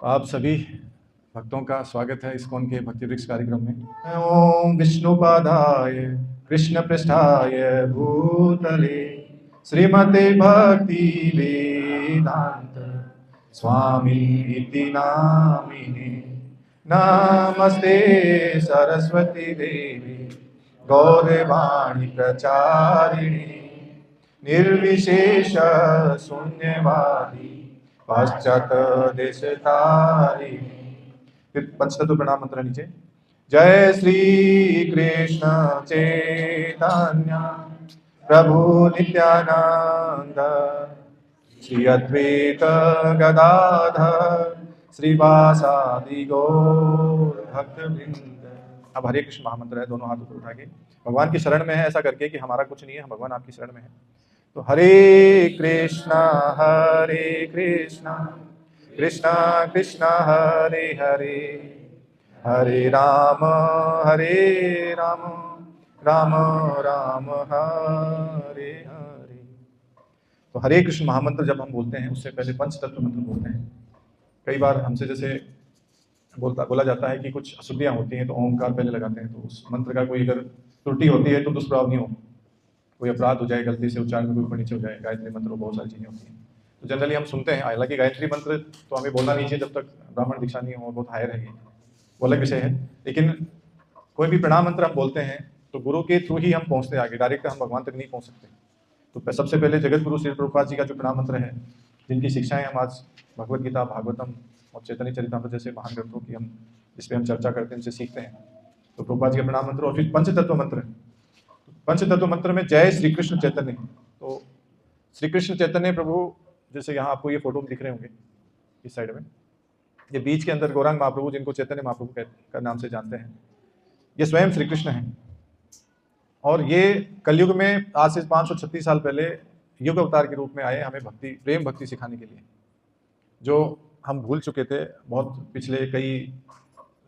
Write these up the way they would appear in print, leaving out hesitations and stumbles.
आप सभी भक्तों का स्वागत है इस्कॉन के भक्ति वृक्ष कार्यक्रम में। ओम विष्णुपादाय कृष्ण पृष्ठाय भूतले श्रीमते भक्ति वेदांत स्वामी इति नामिने नमस्ते सरस्वती देवी गौरवाणी प्रचारिणे निर्विशेष शून्यवादी पाश्चात देश तारिणी। फिर पंचतत्व प्रणाम मंत्र नीचे। जय श्री कृष्ण चैतन्य प्रभु नित्यानंद श्री अद्वैत गदाधर श्रीवासादि गौर भक्तवृंद। अब हरे कृष्ण महामंत्र है, दोनों हाथ ऊपर उठा के भगवान की शरण में है, ऐसा करके कि हमारा कुछ नहीं है, हम भगवान आपकी शरण में है। तो हरे कृष्णा कृष्णा कृष्णा हरे हरे, हरे राम राम राम हरे हरे। तो हरे कृष्ण महामंत्र जब हम बोलते हैं उससे पहले पंचतत्व मंत्र बोलते हैं। कई बार हमसे जैसे बोला जाता है कि कुछ अशुद्धियाँ होती हैं तो ओमकार पहले लगाते हैं, तो उस मंत्र का कोई अगर त्रुटि होती है तो दुष्प्रभाव नहीं हो, कोई अपराध हो जाए, गलती से उच्चारण में कोई ऊपर नीचे हो जाए। गायत्री मंत्र बहुत सारी चीज़ें होती हैं तो जनरली हम सुनते हैं। हालांकि गायत्री मंत्र तो हमें बोलना नहीं चाहिए जब तक ब्राह्मण दीक्षा नहीं हो, बहुत हायर है, वो अलग विषय है। लेकिन कोई भी प्रणाम मंत्र हम बोलते हैं तो गुरु के थ्रू ही हम पहुँचते हैं आगे, डायरेक्ट हम भगवान तक नहीं पहुँच सकते। तो सबसे पहले जगत गुरु श्री प्रभुपाद जी का जो प्रणाम मंत्र है, जिनकी शिक्षाएं हम आज भगवत गीता, भागवतम और चैतन्य चरितामृत जैसे महान ग्रंथों की हम जिस पे हम चर्चा करते हैं, उनसे सीखते हैं। तो प्रभुपाद जी का प्रणाम मंत्र और फिर पंचतत्व मंत्र। पंचतत्व मंत्र में जय श्री कृष्ण चैतन्य। तो श्री कृष्ण चैतन्य प्रभु, जैसे यहाँ आपको ये फोटो में दिख रहे होंगे इस साइड में, ये बीच के अंदर गौरांग महाप्रभु, जिनको चैतन्य महाप्रभु का नाम से जानते हैं, ये स्वयं श्री कृष्ण हैं। और ये कलयुग में आज से 536 साल पहले युग अवतार के रूप में आए, हमें भक्ति, प्रेम भक्ति सिखाने के लिए, जो हम भूल चुके थे। बहुत पिछले कई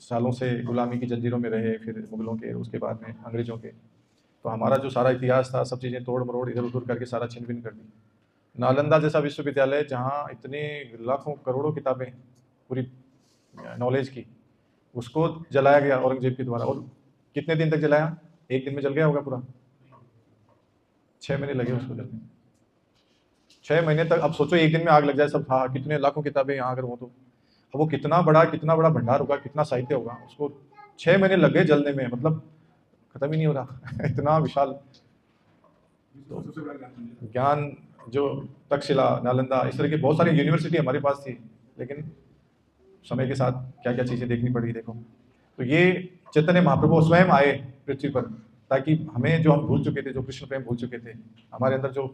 सालों से गुलामी की जंजीरों में रहे, फिर मुगलों के, उसके बाद में अंग्रेजों के। तो हमारा जो सारा इतिहास था, सब चीज़ें तोड़ मरोड़ इधर उधर करके सारा छिन भिन कर दी। नालंदा जैसा विश्वविद्यालय जहाँ इतने लाखों करोड़ों किताबें पूरी नॉलेज की, उसको जलाया गया औरंगजेब के द्वारा। और कितने दिन तक जलाया? एक दिन में जल गया होगा पूरा। 6 महीने लगे उसको जलने, 6 महीने तक। अब सोचो एक दिन में आग लग जाए, सब था, कितने लाखों किताबें यहाँ अगर हो तो वो कितना बड़ा भंडार होगा, कितना साहित्य होगा, उसको 6 महीने लगे जलने में, मतलब खत्म ही नहीं हो रहा। इतना विशाल ज्ञान, जो तक्षशिला, नालंदा, इस तरह की बहुत सारी यूनिवर्सिटी हमारे पास थी, लेकिन समय के साथ क्या क्या चीज़ें देखनी पड़ी, देखो। तो ये चैतन्य महाप्रभु स्वयं आए पृथ्वी पर, ताकि हमें जो हम भूल चुके थे, जो कृष्ण प्रेम भूल चुके थे हमारे अंदर, जो,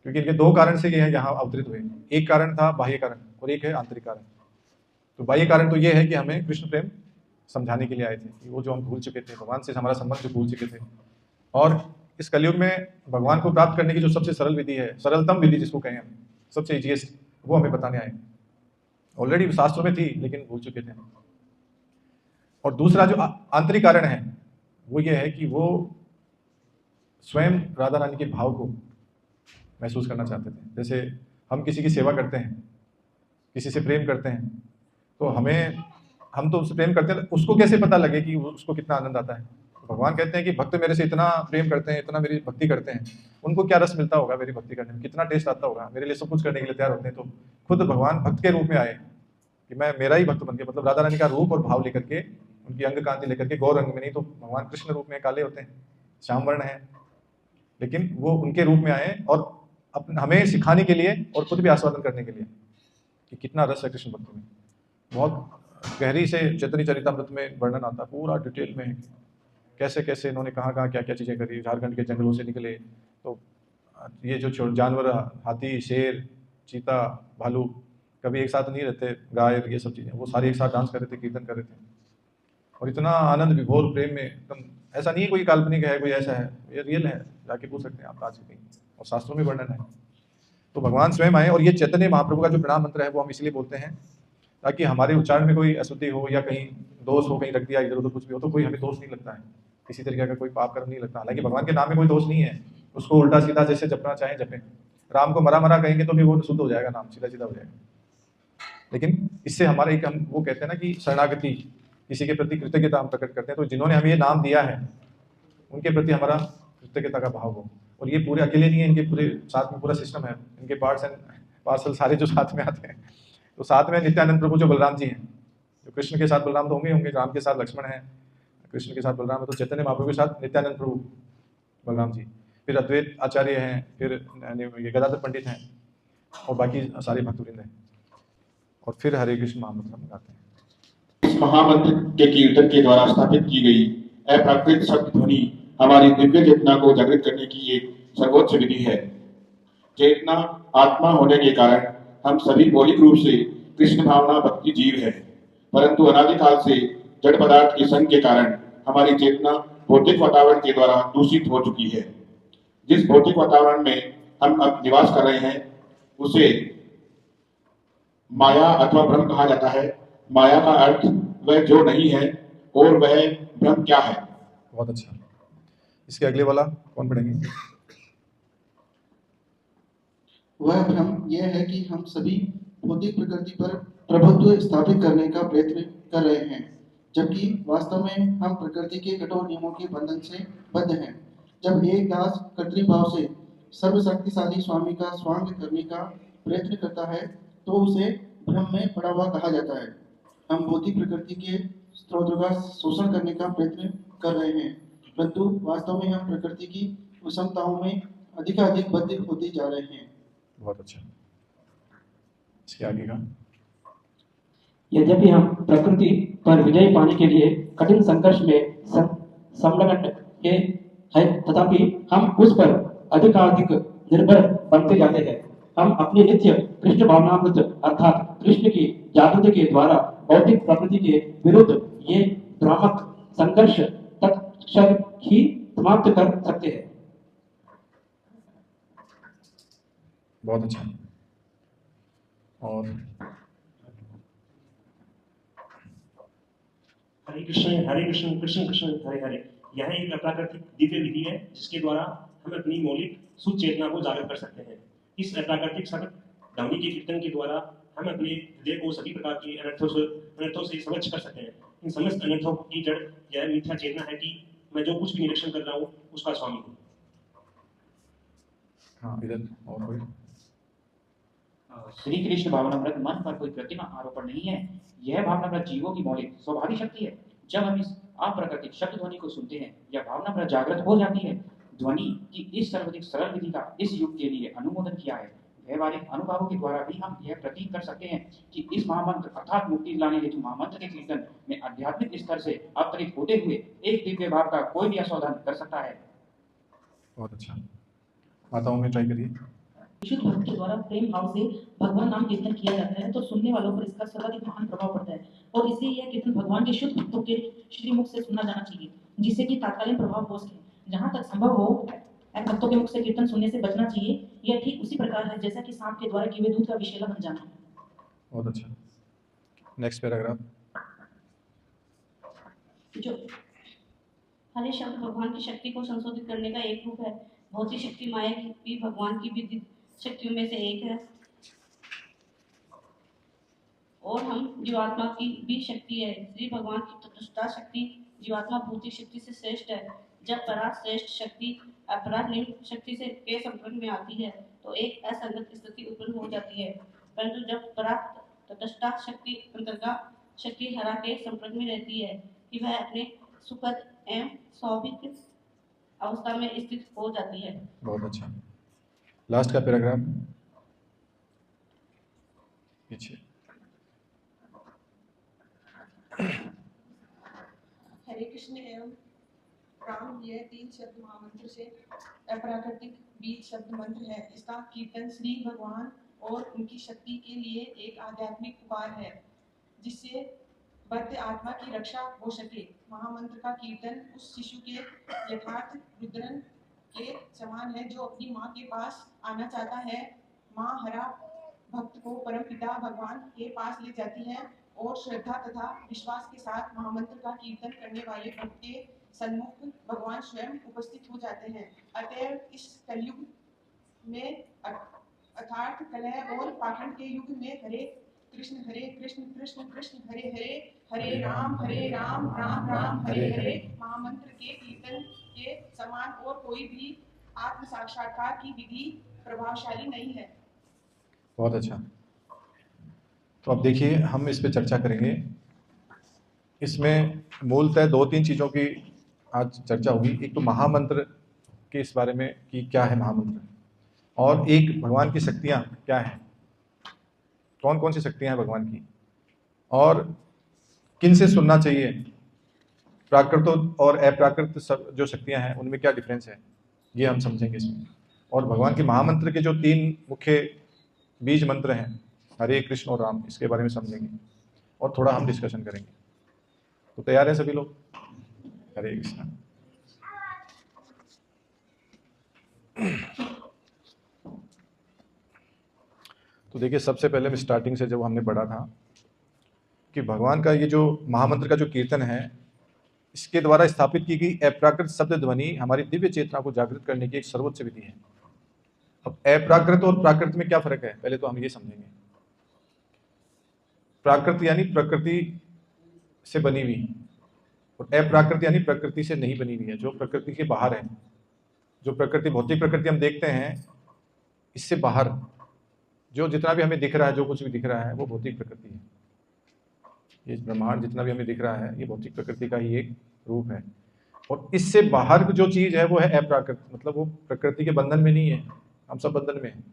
क्योंकि इनके 2 कारण से ये यहाँ अवतरित हुए। एक कारण था बाह्य कारण और एक है आंतरिक कारण। तो बाह्य कारण तो ये है कि हमें कृष्ण प्रेम समझाने के लिए आए थे, कि वो जो हम भूल चुके थे, भगवान से हमारा संबंध जो भूल चुके थे। और इस कलयुग में भगवान को प्राप्त करने की जो सबसे सरल विधि है, सरलतम विधि जिसको कहें हम, सबसे इजीएस्ट, वो हमें बताने आए। ऑलरेडी शास्त्रों में थी लेकिन भूल चुके थे। और दूसरा जो आंतरिक कारण है वो ये है कि वो स्वयं राधा रानी के भाव को महसूस करना चाहते थे। जैसे हम किसी की सेवा करते हैं, किसी से प्रेम करते हैं, तो हम तो उससे प्रेम करते हैं, उसको कैसे पता लगे कि उसको कितना आनंद आता है। भगवान कहते हैं कि भक्त मेरे से इतना प्रेम करते हैं, इतना मेरी भक्ति करते हैं, उनको क्या रस मिलता होगा मेरी भक्ति करने में, कितना टेस्ट आता होगा, मेरे लिए सब कुछ करने के लिए तैयार होते हैं। तो खुद भगवान भक्त के रूप में आए कि मैं मेरा ही भक्त बन के, मतलब राधा रानी का रूप और भाव लेकर के, उनकी अंग कांति लेकर के, गौर रंग में नहीं तो भगवान कृष्ण रूप में काले होते हैं, श्याम वर्ण है, लेकिन वो उनके रूप में आए और हमें सिखाने के लिए और खुद भी आस्वादन करने के लिए कि कितना रस है कृष्ण भक्ति में। बहुत गहरी से चैतन्य चरितामृत में वर्णन आता, पूरा डिटेल में, कैसे कैसे इन्होंने कहाँ कहाँ क्या क्या चीज़ें करी। झारखंड के जंगलों से निकले तो ये जो जानवर, हाथी, शेर, चीता, भालू कभी एक साथ नहीं रहते, गाय, ये सब चीज़ें, वो सारे एक साथ डांस कर रहे थे, कीर्तन कर रहे थे, और इतना आनंद विभोर प्रेम में एकदम। ऐसा नहीं है कोई काल्पनिक है, कोई ऐसा है, ये रियल है, जाके पूछ सकते हैं आप आज कहीं, और शास्त्रों में वर्णन है। तो भगवान स्वयं आए, और ये चैतन्य महाप्रभु का जो प्रणाम मंत्र है वो हम इसलिए बोलते हैं ताकि हमारे उच्चारण में कोई अशुद्धि हो या कहीं दोष हो, कहीं रख दिया इधर उधर कुछ भी हो, तो कोई हमें दोष नहीं लगता है, किसी तरीके का कोई पाप कर्म नहीं लगता। हालांकि भगवान के नाम में कोई दोष नहीं है, उसको उल्टा सीधा जैसे जपना चाहें जपें। राम को मरा मरा कहेंगे तो भी वो शुद्ध हो जाएगा, नाम सीधा सीधा हो जाएगा। लेकिन इससे हमारा एक, हम वो कहते हैं ना कि शरणागति, किसी के प्रति कृतज्ञता हम प्रकट करते हैं। तो जिन्होंने हमें ये नाम दिया है उनके प्रति हमारा कृतज्ञता का भाव हो। और ये पूरे अकेले नहीं है, इनके पूरे साथ में पूरा सिस्टम है, इनके पार्ट्स एंड पार्सल सारे जो साथ में आते हैं। तो साथ में नित्यानंद प्रभु जो बलराम जी हैं, जो कृष्ण के साथ बलराम तो होंगे होंगे, राम के साथ लक्ष्मण है, कृष्ण के साथ बलराम है, तो चैतन्य महाप्रभु के साथ नित्यानंद प्रभु बलराम जी, फिर अद्वैत आचार्य हैं, फिर ये गदाधर पंडित हैं, और बाकी सारे भक्तवृंद हैं, और फिर हरे कृष्ण महामंत्र हम गाते हैं। इस महामंत्र के कीर्तन के द्वारा स्थापित की गई अप्राकृत शब्द ध्वनि हमारी दिव्य चेतना को जागृत करने की एक सर्वोच्च विधि है। चेतना आत्मा होने के कारण हम सभी मौलिक रूप से कृष्ण भावना भक्ति जीव है, परंतु अनादिकाल से जड़ पदार्थ के संग के कारण हमारी चेतना भौतिक वातावरण के द्वारा दूषित हो चुकी है। जिस भौतिक वातावरण में हम अब निवास कर रहे हैं उसे माया अथवा भ्रम कहा जाता है। माया का अर्थ वह जो नहीं है, और वह भ्रम क्या है। बहुत अच्छा, इसके अगले वाला कौन पढ़ेंगे? वह भ्रम यह है कि हम सभी भौतिक प्रकृति पर प्रभुत्व स्थापित करने का प्रयत्न कर रहे हैं, जबकि वास्तव में हम प्रकृति के कठोर नियमों के बंधन से बद्ध हैं। जब एक दास कर्तृभाव से सर्वशक्तिशाली स्वामी का स्वांग करने का प्रयत्न करता है तो उसे भ्रम में पड़ा हुआ कहा जाता है। हम भौतिक प्रकृति के स्रोतों का शोषण करने का प्रयत्न कर रहे हैं, परंतु वास्तव में हम प्रकृति की विषमताओं में अधिकाधिक बद्ध होते जा रहे हैं। बहुत अच्छा, इसके आगे का। यद्यपि हम प्रकृति पर विजय पाने के लिए कठिन संघर्ष में संलग्न है, तथापि हम उस पर अधिकाधिक निर्भर बनते जाते हैं। हम अपने नित्य कृष्ण भावनामृत अर्थात कृष्ण की जागृति के द्वारा भौतिक प्रकृति के विरुद्ध ये भ्रामक संघर्ष तत्क्षण ही समाप्त कर सकते हैं। बहुत अच्छा। और हरे कृष्ण कृष्ण कृष्ण हरे हरे, यह एक अप्राकृतिक दिव्य विधि है जिसके द्वारा हम अपनी मौलिक शुद्ध चेतना को जागृत कर सकते हैं। इस अप्राकृतिक शब्द ध्वनि के कीर्तन के द्वारा हम अपने हृदय को सभी प्रकार के अनर्थों से स्वच्छ कर सकते हैं। इन समस्त अनर्थों की जड़ यह मिथ्या चेतना है कि मैं जो कुछ भी निरीक्षण कर रहा हूँ उसका स्वामी हूँ। हाँ, इधर और कोई? श्री कृष्ण भावनामृत मन पर कोई प्रतिमा आरोपण नहीं है। यह भावनामृत जीवों की मौलिक स्वाभाविक शक्ति है। जब हम इस अप्राकृतिक शब्द ध्वनि को सुनते हैं, यह भावनामृत जागृत हो जाती है। ध्वनि की इस सर्वाधिक सरल विधि का इस युग के लिए अनुमोदन किया है। व्यवहारिक अनुभवों के द्वारा भी हम यह प्रतीत कर सकते हैं कि इस महामंत्र अर्थात मुक्ति लाने हेतु महामंत्र के कीर्तन में आध्यात्मिक स्तर से अवतरित होते हुए एक दिव्य भाव का कोई भी आस्वादन कर सकता है। बहुत अच्छा, माताओं में ट्राई करिए। शुद्ध भक्त के द्वारा प्रेम भाव से भगवान नाम कीर्तन किया जाता है तो सुनने वालों पर इसका सर्वाधिक महान प्रभाव पड़ता है, और इसलिए यह कीर्तन भगवान के शुद्ध भक्तों के श्रीमुख से सुना जाना चाहिए, जिससे कि तात्कालिक प्रभाव हो सके। जहाँ तक संभव हो भक्तों के मुख से कीर्तन सुनने से बचना चाहिए। यह ठीक उसी प्रकार है जैसा कि सांप के द्वारा किए हुए दूध का विषैला बन जाना। बहुत अच्छा, नेक्स्ट पैराग्राफ। जो हरे शब्द भगवान की शक्ति को संशोधित करने का एक रूप है। भौतिक शक्ति माया की भी भगवान की भी शक्तियों में से एक है, और हम जीवात्मा की भी शक्ति है। श्री भगवान की तटस्था शक्ति जीवात्मा भौतिक शक्ति से श्रेष्ठ है। जब पराग श्रेष्ठ शक्ति अपराध निम्न शक्ति से के संपर्क में आती है तो एक असंगत स्थिति उत्पन्न हो जाती है, परंतु जब पराग तटस्था शक्ति अंतर्गत शक्ति हरा के संपर्क में रहती है कि वह अपने सुखद एवं स्वाभाविक अवस्था में स्थित हो जाती है। बहुत अच्छा, लास्ट का पैराग्राफ पीछे। हरे कृष्ण एवं राम, यह 3 शब्द महामंत्र से अप्राकृतिक बीज शब्द मंत्र है। इसका कीर्तन श्री भगवान और उनकी शक्ति के लिए एक आध्यात्मिक उपाय है जिससे बद्ध आत्मा की रक्षा हो सके। महामंत्र का कीर्तन उस शिशु के यथार्थ रुद्रन के समान है जो अपनी माँ के पास आना चाहता है। माँ हरा भक्त को परम पिता भगवान के पास ले जाती है और श्रद्धा तथा विश्वास के साथ महामंत्र का कीर्तन करने वाले भक्त के सन्मुख भगवान स्वयं उपस्थित हो जाते हैं। अतएव इस कलयुग में अर्थात कलह और पाखंड के युग में हरे कृष्ण कृष्ण कृष्ण हरे हरे, हरे राम राम राम हरे हरे महामंत्र के कीर्तन के समान और कोई भी आत्म साक्षात्कार की विधि प्रभावशाली नहीं है। बहुत अच्छा। तो अब देखिए हम इस पे चर्चा करेंगे। इसमें मूलतः 2-3 चीज़ों की आज चर्चा होगी। एक तो महामंत्र के इस बारे में कि क्या है महामंत्र, और एक भगवान की शक्तियाँ क्या हैं, कौन कौन सी शक्तियाँ हैं भगवान की, और किन से सुनना चाहिए, प्राकृत और अप्राकृत जो शक्तियाँ हैं उनमें क्या डिफरेंस है, ये हम समझेंगे इसमें। और भगवान के महामंत्र के जो 3 मुख्य बीज मंत्र हैं, हरे कृष्ण और राम, इसके बारे में समझेंगे और थोड़ा हम डिस्कशन करेंगे। तो तैयार हैं सभी लोग? हरे कृष्ण। तो देखिए सबसे पहले हम स्टार्टिंग से जब हमने पढ़ा था कि भगवान का ये जो महामंत्र का जो कीर्तन है, इसके द्वारा स्थापित की गई अप्राकृत शब्द ध्वनि हमारी दिव्य चेतना को जागृत करने की एक सर्वोच्च विधि है। अब अप्राकृत और प्राकृत में क्या फर्क है, पहले तो हम ये समझेंगे। प्राकृत यानी प्रकृति से बनी हुई, और अप्राकृत यानी प्रकृति से नहीं बनी हुई है, जो प्रकृति के बाहर है। जो प्रकृति, भौतिक प्रकृति हम देखते हैं, इससे बाहर जो जितना भी हमें दिख रहा है, जो कुछ भी दिख रहा है, वो भौतिक प्रकृति है। ये ब्रह्मांड जितना भी हमें दिख रहा है, ये भौतिक प्रकृति का ही एक रूप है। और इससे बाहर जो चीज है वो है अप्राकृत, मतलब वो प्रकृति के बंधन में नहीं है। हम सब बंधन में हैं,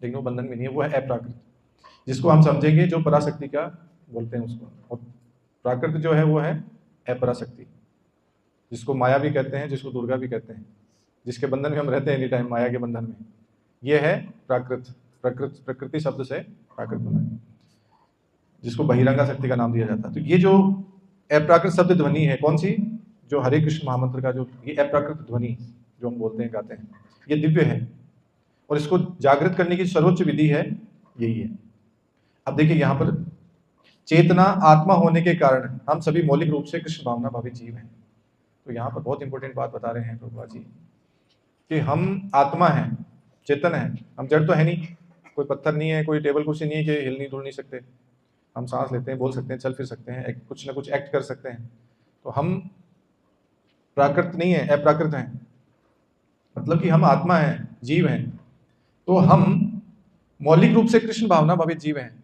लेकिन वो बंधन में नहीं है, वो है अप्राकृत, जिसको हम समझेंगे जो पराशक्ति का बोलते हैं उसको। और प्राकृत जो है वो है अपराशक्ति, जिसको माया भी कहते हैं, जिसको दुर्गा भी कहते हैं, जिसके बंधन में हम रहते हैं एनी टाइम, माया के बंधन में। ये है प्राकृत। प्रकृति शब्द से प्राकृत बना है, जिसको बहिरंगा शक्ति का नाम दिया जाता है। तो ये जो अप्राकृत शब्द ध्वनि है, कौन सी, जो हरे कृष्ण महामंत्र का जो ये अप्राकृत ध्वनि जो हम बोलते हैं, गाते हैं, ये दिव्य है, और इसको जागृत करने की सर्वोच्च विधि है यही है। अब देखिए यहाँ पर चेतना आत्मा होने के कारण हम सभी मौलिक रूप से कृष्ण भावना भावित जीव हैं। तो यहाँ पर बहुत इंपॉर्टेंट बात बता रहे हैं प्रभुपाद जी कि हम आत्मा हैं, चेतन है, हम जड़ तो है नहीं, कोई पत्थर नहीं है, कोई टेबल कुर्सी नहीं है कि हिल नहीं डुल नहीं सकते। हम सांस लेते हैं, बोल सकते हैं, चल फिर सकते हैं, कुछ ना कुछ एक्ट कर सकते हैं। तो हम प्राकृत नहीं है, अप्राकृत हैं, मतलब कि हम आत्मा हैं, जीव हैं। तो हम मौलिक रूप से कृष्ण भावना भावित जीव हैं।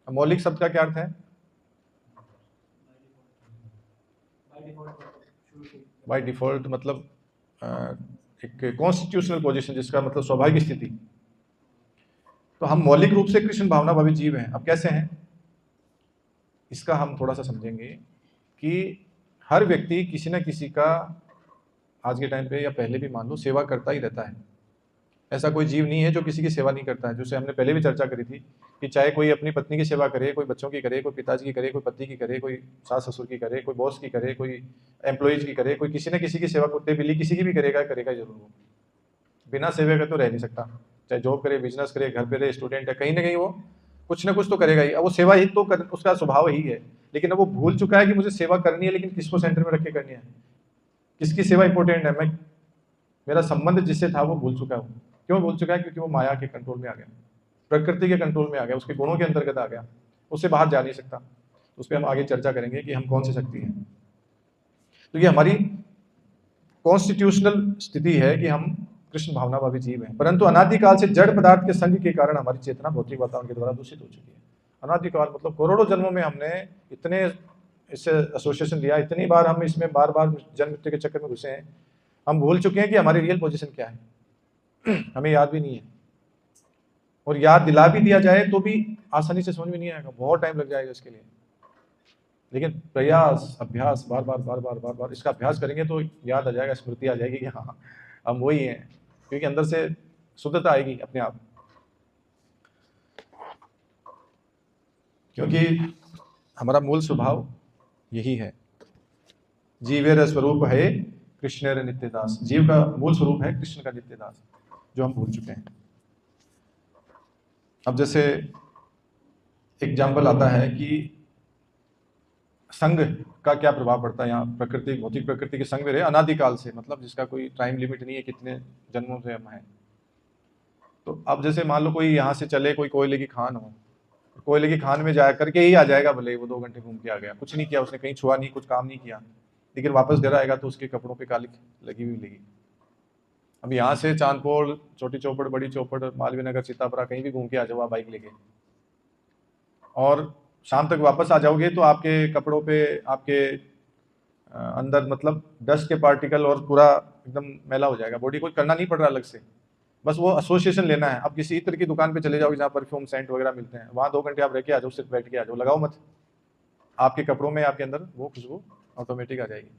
मौलिक शब्द का क्या अर्थ है? बाय डिफॉल्ट, मतलब एक कॉन्स्टिट्यूशनल पोजीशन, जिसका मतलब स्वाभाविक स्थिति। तो हम मौलिक रूप से कृष्ण भावना भावित जीव हैं। अब कैसे हैं, इसका हम थोड़ा सा समझेंगे कि हर व्यक्ति किसी न किसी का आज के टाइम पे या पहले भी मान लो सेवा करता ही रहता है। ऐसा कोई जीव नहीं है जो किसी की सेवा नहीं करता है। जैसे हमने पहले भी चर्चा करी थी कि चाहे कोई अपनी पत्नी की सेवा करे, कोई बच्चों की करे, कोई पिताजी की करे, कोई पति की करे, कोई सास ससुर की करे, कोई बॉस की करे, कोई एम्प्लॉयज की करे, कोई किसी न किसी की सेवा, कुत्ते बिल्ली किसी की भी करेगा जरूर वो। बिना सेवा का तो रह नहीं सकता, चाहे जॉब करे, बिजनेस करे, घर पे रहे, स्टूडेंट है, कहीं ना कहीं वो कुछ ना कुछ तो करेगा ही। अब वो सेवा ही तो उसका स्वभाव ही है। लेकिन अब वो भूल चुका है कि मुझे सेवा करनी है, लेकिन किसको सेंटर में रख के करनी है, किसकी सेवा इंपॉर्टेंट है, मैं मेरा संबंध जिससे था वो भूल चुका है। क्यों भूल चुका है? क्योंकि वो माया के कंट्रोल में आ गया, प्रकृति के कंट्रोल में आ गया, उसके गुणों के अंतर्गत आ गया, उससे बाहर जा नहीं सकता। उस पर हम आगे चर्चा करेंगे कि हम कौन सी शक्ति हैं। तो ये हमारी कॉन्स्टिट्यूशनल स्थिति है कि हम कृष्ण भावना भावी जीव हैं। परंतु अनादिकाल से जड़ पदार्थ के संग के कारण हमारी चेतना भौतिक वातावरण के द्वारा दूषित हो चुकी है। अनादिकाल मतलब करोड़ों जन्मों में हमने इतने इससे एसोसिएशन लिया, इतनी बार हम इसमें बार बार जन्म मृत्यु के चक्कर में घुसे हैं, हम भूल चुके हैं कि हमारी रियल पोजीशन क्या है। हमें याद भी नहीं है, और याद दिला भी दिया जाए तो भी आसानी से समझ में नहीं आएगा, बहुत टाइम लग जाएगा इसके लिए। लेकिन प्रयास, अभ्यास, बार बार बार बार बार बार इसका अभ्यास करेंगे तो याद आ जाएगा, स्मृति आ जाएगी कि हाँ हम वही हैं, क्योंकि अंदर से शुद्धता आएगी अपने आप। क्योंकि हमारा मूल स्वभाव यही है, जीवेर स्वरूप है कृष्णेर नित्यदास। जीव का मूल स्वरूप है कृष्ण का नित्यदास, जो हम भूल चुके हैं। अब जैसे एग्जाम्पल आता है कि संघ का क्या प्रभाव पड़ता है यहाँ, प्रकृति, भौतिक प्रकृति के संग में रहे अनादिकाल से, मतलब जिसका कोई टाइम लिमिट नहीं है, कितने जन्मों से हम हैं। तो अब जैसे मान लो कोई यहाँ से चले, कोई कोयले की खान हो, कोयले की खान में जा करके ही आ जाएगा, भले ही वो 2 घंटे घूम के आ गया, कुछ नहीं किया उसने, कहीं छुआ नहीं, कुछ काम नहीं किया, लेकिन वापस घर आएगा तो उसके कपड़ों पे कालिक लगी हुई मिलेगी। अब यहाँ से चांदपोल, छोटी चौपड़, बड़ी चौपड़, मालवीय नगर, सीतापुरा, कहीं भी घूम के आ जाओ आप बाइक लेके, और शाम तक वापस आ जाओगे तो आपके कपड़ों पे, आपके अंदर मतलब डस्ट के पार्टिकल और पूरा एकदम मैला हो जाएगा। बॉडी को करना नहीं पड़ रहा अलग से, बस वो एसोसिएशन लेना है। अब किसी इत्र की दुकान पे चले जाओगे जहाँ परफ्यूम, सेंट वगैरह मिलते हैं, वहाँ 2 घंटे आप रह के आ जाओ, सिर्फ बैठ के आ जाओ, लगाओ मत, आपके कपड़ों में, आपके अंदर वो खुशबू ऑटोमेटिक आ जाएगी।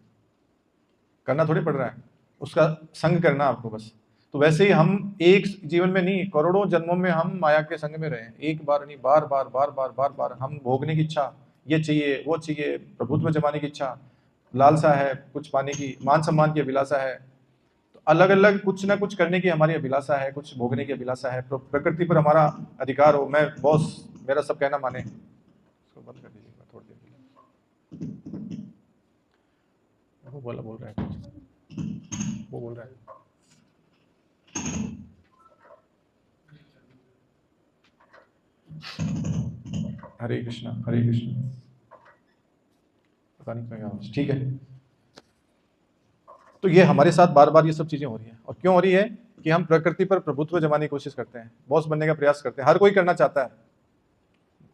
करना थोड़ी पड़ रहा है, उसका संग करना आपको बस। तो वैसे ही हम एक जीवन में नहीं, करोड़ों जन्मों में हम माया के संग में रहे हैं, एक बार नहीं, बार बार बार बार बार बार हम भोगने की इच्छा, ये चाहिए वो चाहिए, प्रभुत्व जमाने की इच्छा, लालसा है, कुछ पाने की, मान सम्मान की अभिलाषा है, तो अलग अलग कुछ ना कुछ करने की हमारी अभिलाषा है, कुछ भोगने की अभिलाषा है। प्रकृति पर हमारा अधिकार हो, मैं बॉस, मेरा सब कहना माने। इसको बंद कर दीजिए थोड़ी देर के लिए। वो बोल रहा है, वो बोल रहा है। हरे कृष्णा, हरे कृष्णा, पता नहीं क्या आवाज, ठीक है। तो ये हमारे साथ बार बार ये सब चीजें हो रही हैं, और क्यों हो रही है कि हम प्रकृति पर प्रभुत्व जमाने की कोशिश करते हैं, बॉस बनने का प्रयास करते हैं, हर कोई करना चाहता है।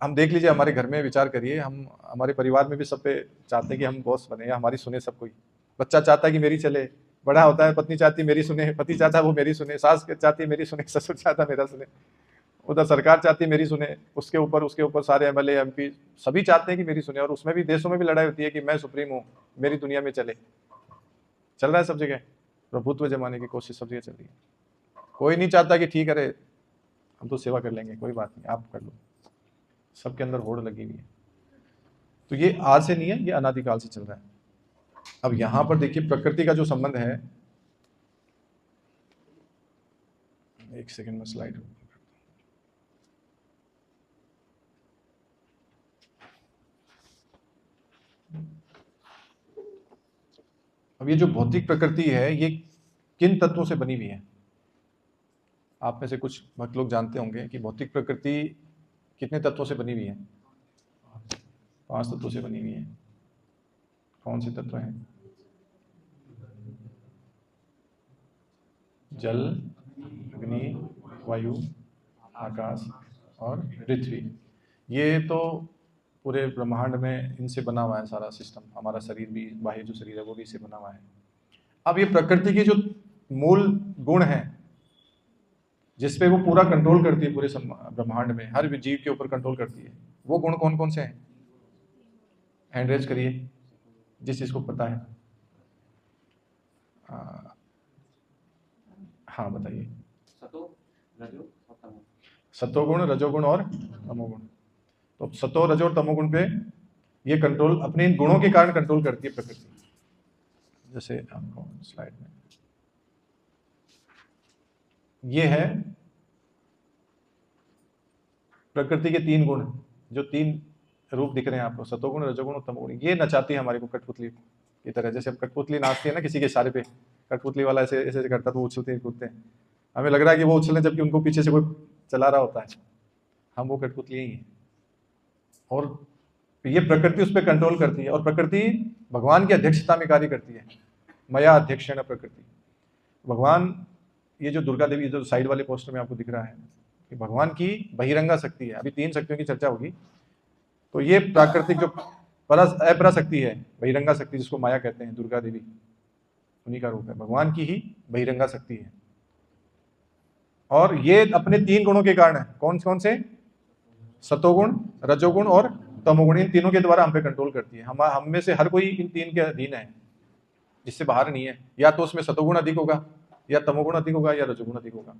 हम देख लीजिए, हमारे घर में विचार करिए, हम हमारे परिवार में भी सब पे चाहते हैं कि हम बॉस बने या हमारी सुने सब कोई। बच्चा चाहता है कि मेरी चले, बड़ा होता है पत्नी चाहती है मेरी सुने, पति चाहता है वो मेरी सुने, सास चाहती है मेरी सुने, ससुर चाहता है मेरा सुने, उधर सरकार चाहती है मेरी सुने, उसके ऊपर सारे एमएलए, एमपी सभी चाहते हैं कि मेरी सुने। और उसमें भी, देशों में भी लड़ाई होती है कि मैं सुप्रीम हूँ, मेरी दुनिया में चले। चल रहा है सब जगह, प्रभुत्व जमाने की कोशिश सब जगह चल रही है। कोई नहीं चाहता कि ठीक है हम तो सेवा कर लेंगे, कोई बात नहीं आप कर लो, सबके अंदर होड़ लगी हुई है। तो ये आज से नहीं है, ये अनादिकाल से चल रहा है। अब यहां पर देखिए प्रकृति का जो संबंध है, एक सेकंड में स्लाइड। अब ये जो भौतिक प्रकृति है, ये किन तत्वों से बनी हुई है? आप में से कुछ भक्त लोग जानते होंगे कि भौतिक प्रकृति कितने तत्वों से बनी हुई है? 5 तत्वों से बनी हुई है। कौन से तत्व हैं? जल, अग्नि, वायु, आकाश और पृथ्वी। ये तो पूरे ब्रह्मांड में इनसे बना हुआ है सारा सिस्टम। हमारा शरीर भी, बाह्य जो शरीर है वो भी इससे बना हुआ है। अब ये प्रकृति के जो मूल गुण हैं जिस पे वो पूरा कंट्रोल करती है, पूरे ब्रह्मांड में हर जीव के ऊपर कंट्रोल करती है, वो गुण कौन कौन से हैं? हैंड रेज करिए जिस चीज को पता है। हाँ बताइए। सतोगुण, रजोगुण और तमोगुण। तो सतो, रजो और तमोगुण पे ये कंट्रोल अपने इन गुणों के कारण कंट्रोल करती है प्रकृति। जैसे आपको स्लाइड में ये है प्रकृति के 3 गुण, जो 3 रूप दिख रहे हैं आपको, सतोगुण, रजोगुण और तमोगुण। ये नचाती है हमारे को कठपुतली की तरह। जैसे अब कठपुतली नाचती है ना किसी के इशारे पे, कठपुतली वाला ऐसे ऐसे करता तो वो उछलते हैं, कूदते हैं, हमें लग रहा है कि वो उछलने, जबकि उनको पीछे से कोई चला रहा होता है। हम वो कठपुतली ही हैं, और ये प्रकृति उस पर कंट्रोल करती है। और प्रकृति भगवान की अध्यक्षता में कार्य करती है। मया अध्यक्षेण प्रकृति। भगवान, ये जो दुर्गा देवी जो साइड वाले पोस्टर में आपको दिख रहा है, कि भगवान की बहिरंगा शक्ति है। अभी 3 शक्तियों की चर्चा होगी, तो ये प्राकृतिक जो अपरा शक्ति है, बहिरंगा शक्ति जिसको माया कहते हैं, दुर्गा देवी उन्हीं का रूप है, भगवान की ही बहिरंगा शक्ति है। और ये अपने 3 गुणों के कारण है। कौन कौन से? सतोगुण, रजोगुण और तमोगुण। इन तीनों के द्वारा हम पे कंट्रोल करती है। हम में से हर कोई इन 3 के अधीन है, इससे बाहर नहीं है। या तो उसमें सतोगुण अधिक होगा, या तमोगुण अधिक होगा, या रजोगुण अधिक होगा।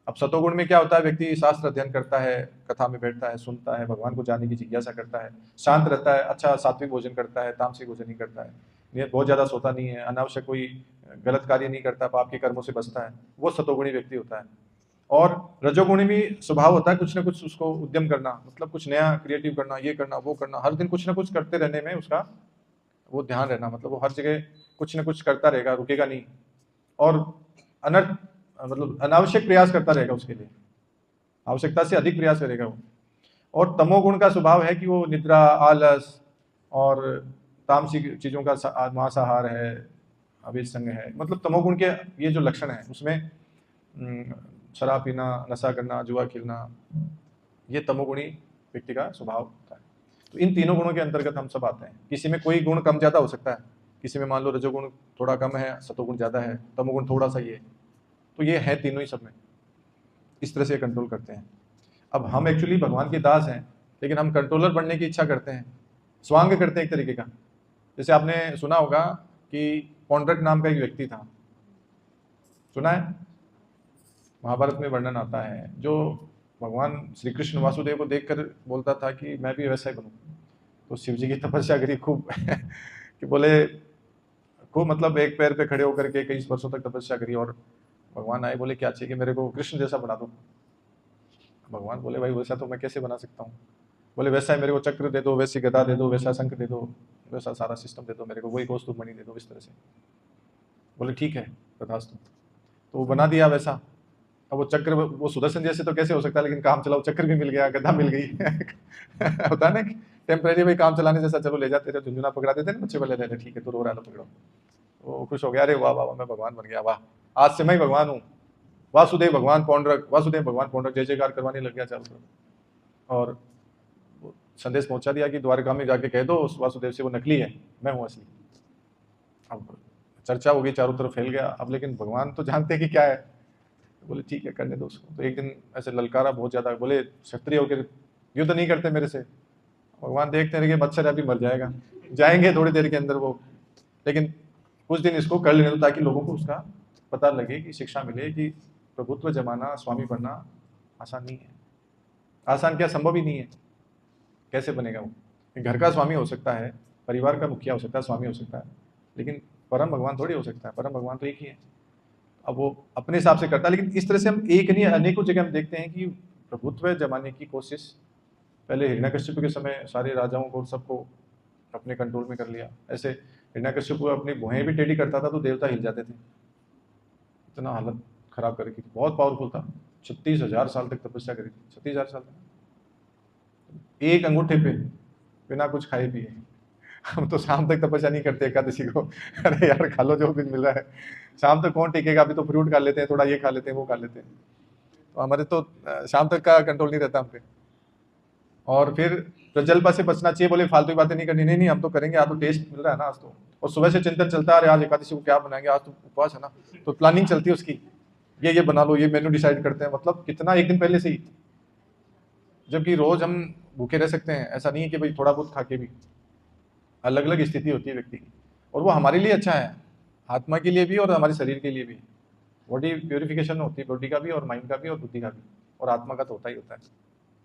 अब सतोगुण में क्या होता है? व्यक्ति शास्त्र अध्ययन करता है, कथा में बैठता है, सुनता है, भगवान को जानने की जिज्ञासा करता है, शांत रहता है, अच्छा सात्विक भोजन करता है, तामसिक भोजन नहीं करता है, बहुत ज्यादा सोता नहीं है, अनावश्यक कोई गलत कार्य नहीं करता, पाप के कर्मों से बचता है, वो सतोगुणी व्यक्ति होता है। और रजोगुणी भी स्वभाव होता है कुछ ना कुछ उसको उद्यम करना, मतलब कुछ नया क्रिएटिव करना, ये करना वो करना, हर दिन कुछ ना कुछ करते रहने में उसका वो ध्यान रहना, मतलब वो हर जगह कुछ ना कुछ करता रहेगा, रुकेगा नहीं। और अनर्थ, मतलब अनावश्यक प्रयास करता रहेगा, उसके लिए आवश्यकता से अधिक प्रयास करेगा वो। और तमोगुण का स्वभाव है कि वो निद्रा, आलस और तामसिक चीज़ों का मांसाहार है, अभिज संग है, मतलब तमोगुण के ये जो लक्षण हैं उसमें शराब पीना, नशा करना, जुआ खेलना, ये तमोगुणी व्यक्ति का स्वभाव होता है। तो इन तीनों गुणों के अंतर्गत हम सब आते हैं। किसी में कोई गुण कम ज़्यादा हो सकता है, किसी में मान लो रजोगुण थोड़ा कम है, सतोगुण ज़्यादा है, तमोगुण थोड़ा सा ही है, तो ये है तीनों ही सब में, इस तरह से कंट्रोल करते हैं। अब हम एक्चुअली भगवान के दास हैं, लेकिन हम कंट्रोलर बनने की इच्छा करते हैं, स्वांग करते हैं एक तरीके का। जैसे आपने सुना होगा कि पौंड्रक नाम का एक व्यक्ति था, सुना है? महाभारत में वर्णन आता है, जो भगवान श्री कृष्ण वासुदेव को देखकर बोलता था कि मैं भी वैसा ही बनूं। तो शिव जी की तपस्या करी खूब कि बोले खूब, मतलब एक पैर पे खड़े होकर के कई वर्षों तक तपस्या करी, और भगवान आए, बोले क्या चाहिए कि मेरे को कृष्ण जैसा बना दो। भगवान बोले भाई वैसा तो मैं कैसे बना सकता हूँ। बोले वैसा है, मेरे को चक्र दे दो, वैसी गदा दे दो, वैसा शंख दे दो, वैसा सारा सिस्टम दे दो मेरे को, वही कौस्तुभ मणि दे दो, इस तरह से। बोले ठीक है तथास्तु। तो वो बना दिया वैसा। अब वो चक्र, वो सुदर्शन जैसे तो कैसे हो सकता है, लेकिन काम चलाओ, चक्र भी मिल गया, गदा मिल गई होता है ना टेम्परेरी भाई काम चलाने जैसा, चलो ले जाते थे, झुंझुना पकड़ा देते ना बच्चे, बोले ले ठीक है तो रो रहा है तो पकड़ो। वो खुश हो गया, अरे वाह वाह मैं भगवान बन गया, वाह आज से मैं ही भगवान हूँ, वासुदेव भगवान पौंड्रक, वासुदेव भगवान पौंड्रक, जय जयकार करवाने लग गया चारों तरफ। और संदेश पहुंचा दिया कि द्वारका में जाके कह दो उस वासुदेव से वो नकली है, मैं हूँ असली। अब चर्चा हो गई, चारों तरफ फैल गया। अब लेकिन भगवान तो जानते हैं कि क्या है, तो बोले ठीक है करने दो उसको। तो एक दिन ऐसे ललकारा बहुत ज़्यादा, बोले क्षत्रिय होकर युद्ध नहीं करते मेरे से। भगवान देखते रहे कि मच्छर अभी मर जाएगा, जाएंगे थोड़ी देर के अंदर वो, लेकिन कुछ दिन इसको कर लेने दो ताकि लोगों को उसका पता लगे, कि शिक्षा मिले कि प्रभुत्व जमाना, स्वामी बनना आसान नहीं है। आसान क्या, संभव ही नहीं है। कैसे बनेगा वो? घर का स्वामी हो सकता है, परिवार का मुखिया हो सकता है, स्वामी हो सकता है, लेकिन परम भगवान थोड़ी हो सकता है। परम भगवान तो एक ही है। अब वो अपने हिसाब से करता है, लेकिन इस तरह से हम एक नहीं अनेकों जगह हम देखते हैं कि प्रभुत्व जमाने की कोशिश, पहले हिरण्यकश्यप के समय सारे राजाओं को सबको अपने कंट्रोल में कर लिया। ऐसे हिरण्यकश्यप अपनी भुहें भी टेढ़ी करता था तो देवता हिल जाते थे, इतना हालत खराब कर रखी थी। बहुत पावरफुल था, 36,000 साल तक तपस्या करी थी, 36,000 साल तक एक अंगूठे पे बिना कुछ खाए पिए। हम तो शाम तक तपस्या नहीं करते एकादशी को, अरे यार खा लो जो भी मिल रहा है, शाम तक कौन टिकेगा, अभी तो फ्रूट खा लेते हैं, थोड़ा ये खा लेते हैं, वो खा लेते हैं। तो हमारे तो शाम तक का कंट्रोल नहीं रहता हम पे। और फिर प्रजल्पा से बचना चाहिए, बोले फालतू की बातें नहीं करनी। नहीं हम तो करेंगे, आज तो टेस्ट मिल रहा है ना आज तो। और सुबह से चिंतन चलता है, अरे आज एकादशी को क्या बनाएंगे, आज तो उपवास है ना, तो प्लानिंग चलती है उसकी, ये बना लो, ये मेन्यू डिसाइड करते हैं, मतलब कितना एक दिन पहले से ही। जबकि रोज हम भूखे रह सकते हैं, ऐसा नहीं है कि भाई थोड़ा बहुत खा के भी। अलग अलग स्थिति होती है व्यक्ति की, और वो हमारे लिए अच्छा है, आत्मा के लिए भी और हमारे शरीर के लिए भी। बॉडी प्योरिफिकेशन होती है, बॉडी का भी और माइंड का भी और बुद्धि का भी, और आत्मा का तो होता ही होता है।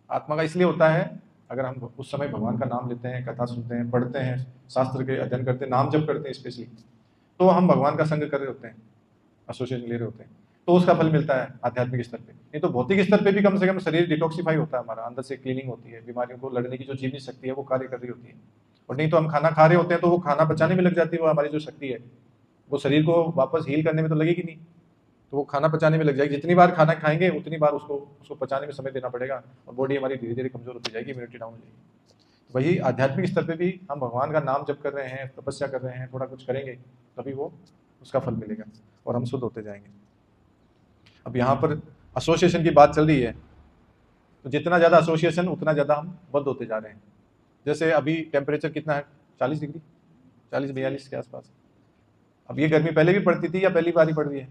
आत्मा का इसलिए होता है अगर हम उस समय भगवान का नाम लेते हैं, कथा सुनते हैं, पढ़ते हैं, शास्त्र के अध्ययन करते हैं, नाम जप करते हैं स्पेशली, तो हम भगवान का संग कर रहे होते हैं, एसोसिएशन ले रहे होते हैं, तो उसका फल मिलता है आध्यात्मिक स्तर पे। नहीं तो भौतिक स्तर पे भी कम से कम शरीर डिटॉक्सिफाई होता है, हमारा अंदर से क्लीनिंग होती है, बीमारियों को लड़ने की जो जीवनी शक्ति है वो कार्य कर रही होती है। और नहीं तो हम खाना खा रहे होते हैं तो वो खाना पचाने में लग जाती है, वो हमारी जो शक्ति है वो शरीर को वापस हील करने में तो लगेगी नहीं, तो वो खाना पचाने में लग जाएगी। जितनी बार खाना खाएंगे उतनी बार उसको पचाने में समय देना पड़ेगा, और बॉडी हमारी धीरे धीरे कमजोर होती जाएगी, इम्यूनिटी डाउन हो जाएगी। तो वही आध्यात्मिक स्तर पे भी हम भगवान का नाम जप कर रहे हैं, तपस्या कर रहे हैं, थोड़ा कुछ करेंगे तभी वो उसका फल मिलेगा और हम शुद्ध होते जाएंगे। अब यहाँ पर एसोसिएशन की बात चल रही है, तो जितना ज़्यादा एसोसिएशन उतना ज़्यादा हम बद्ध होते जा रहे हैं। जैसे अभी टेम्परेचर कितना है, 40 डिग्री, 40-42 के आसपास। अब ये गर्मी पहले भी पड़ती थी या पहली बार ही पड़ रही है?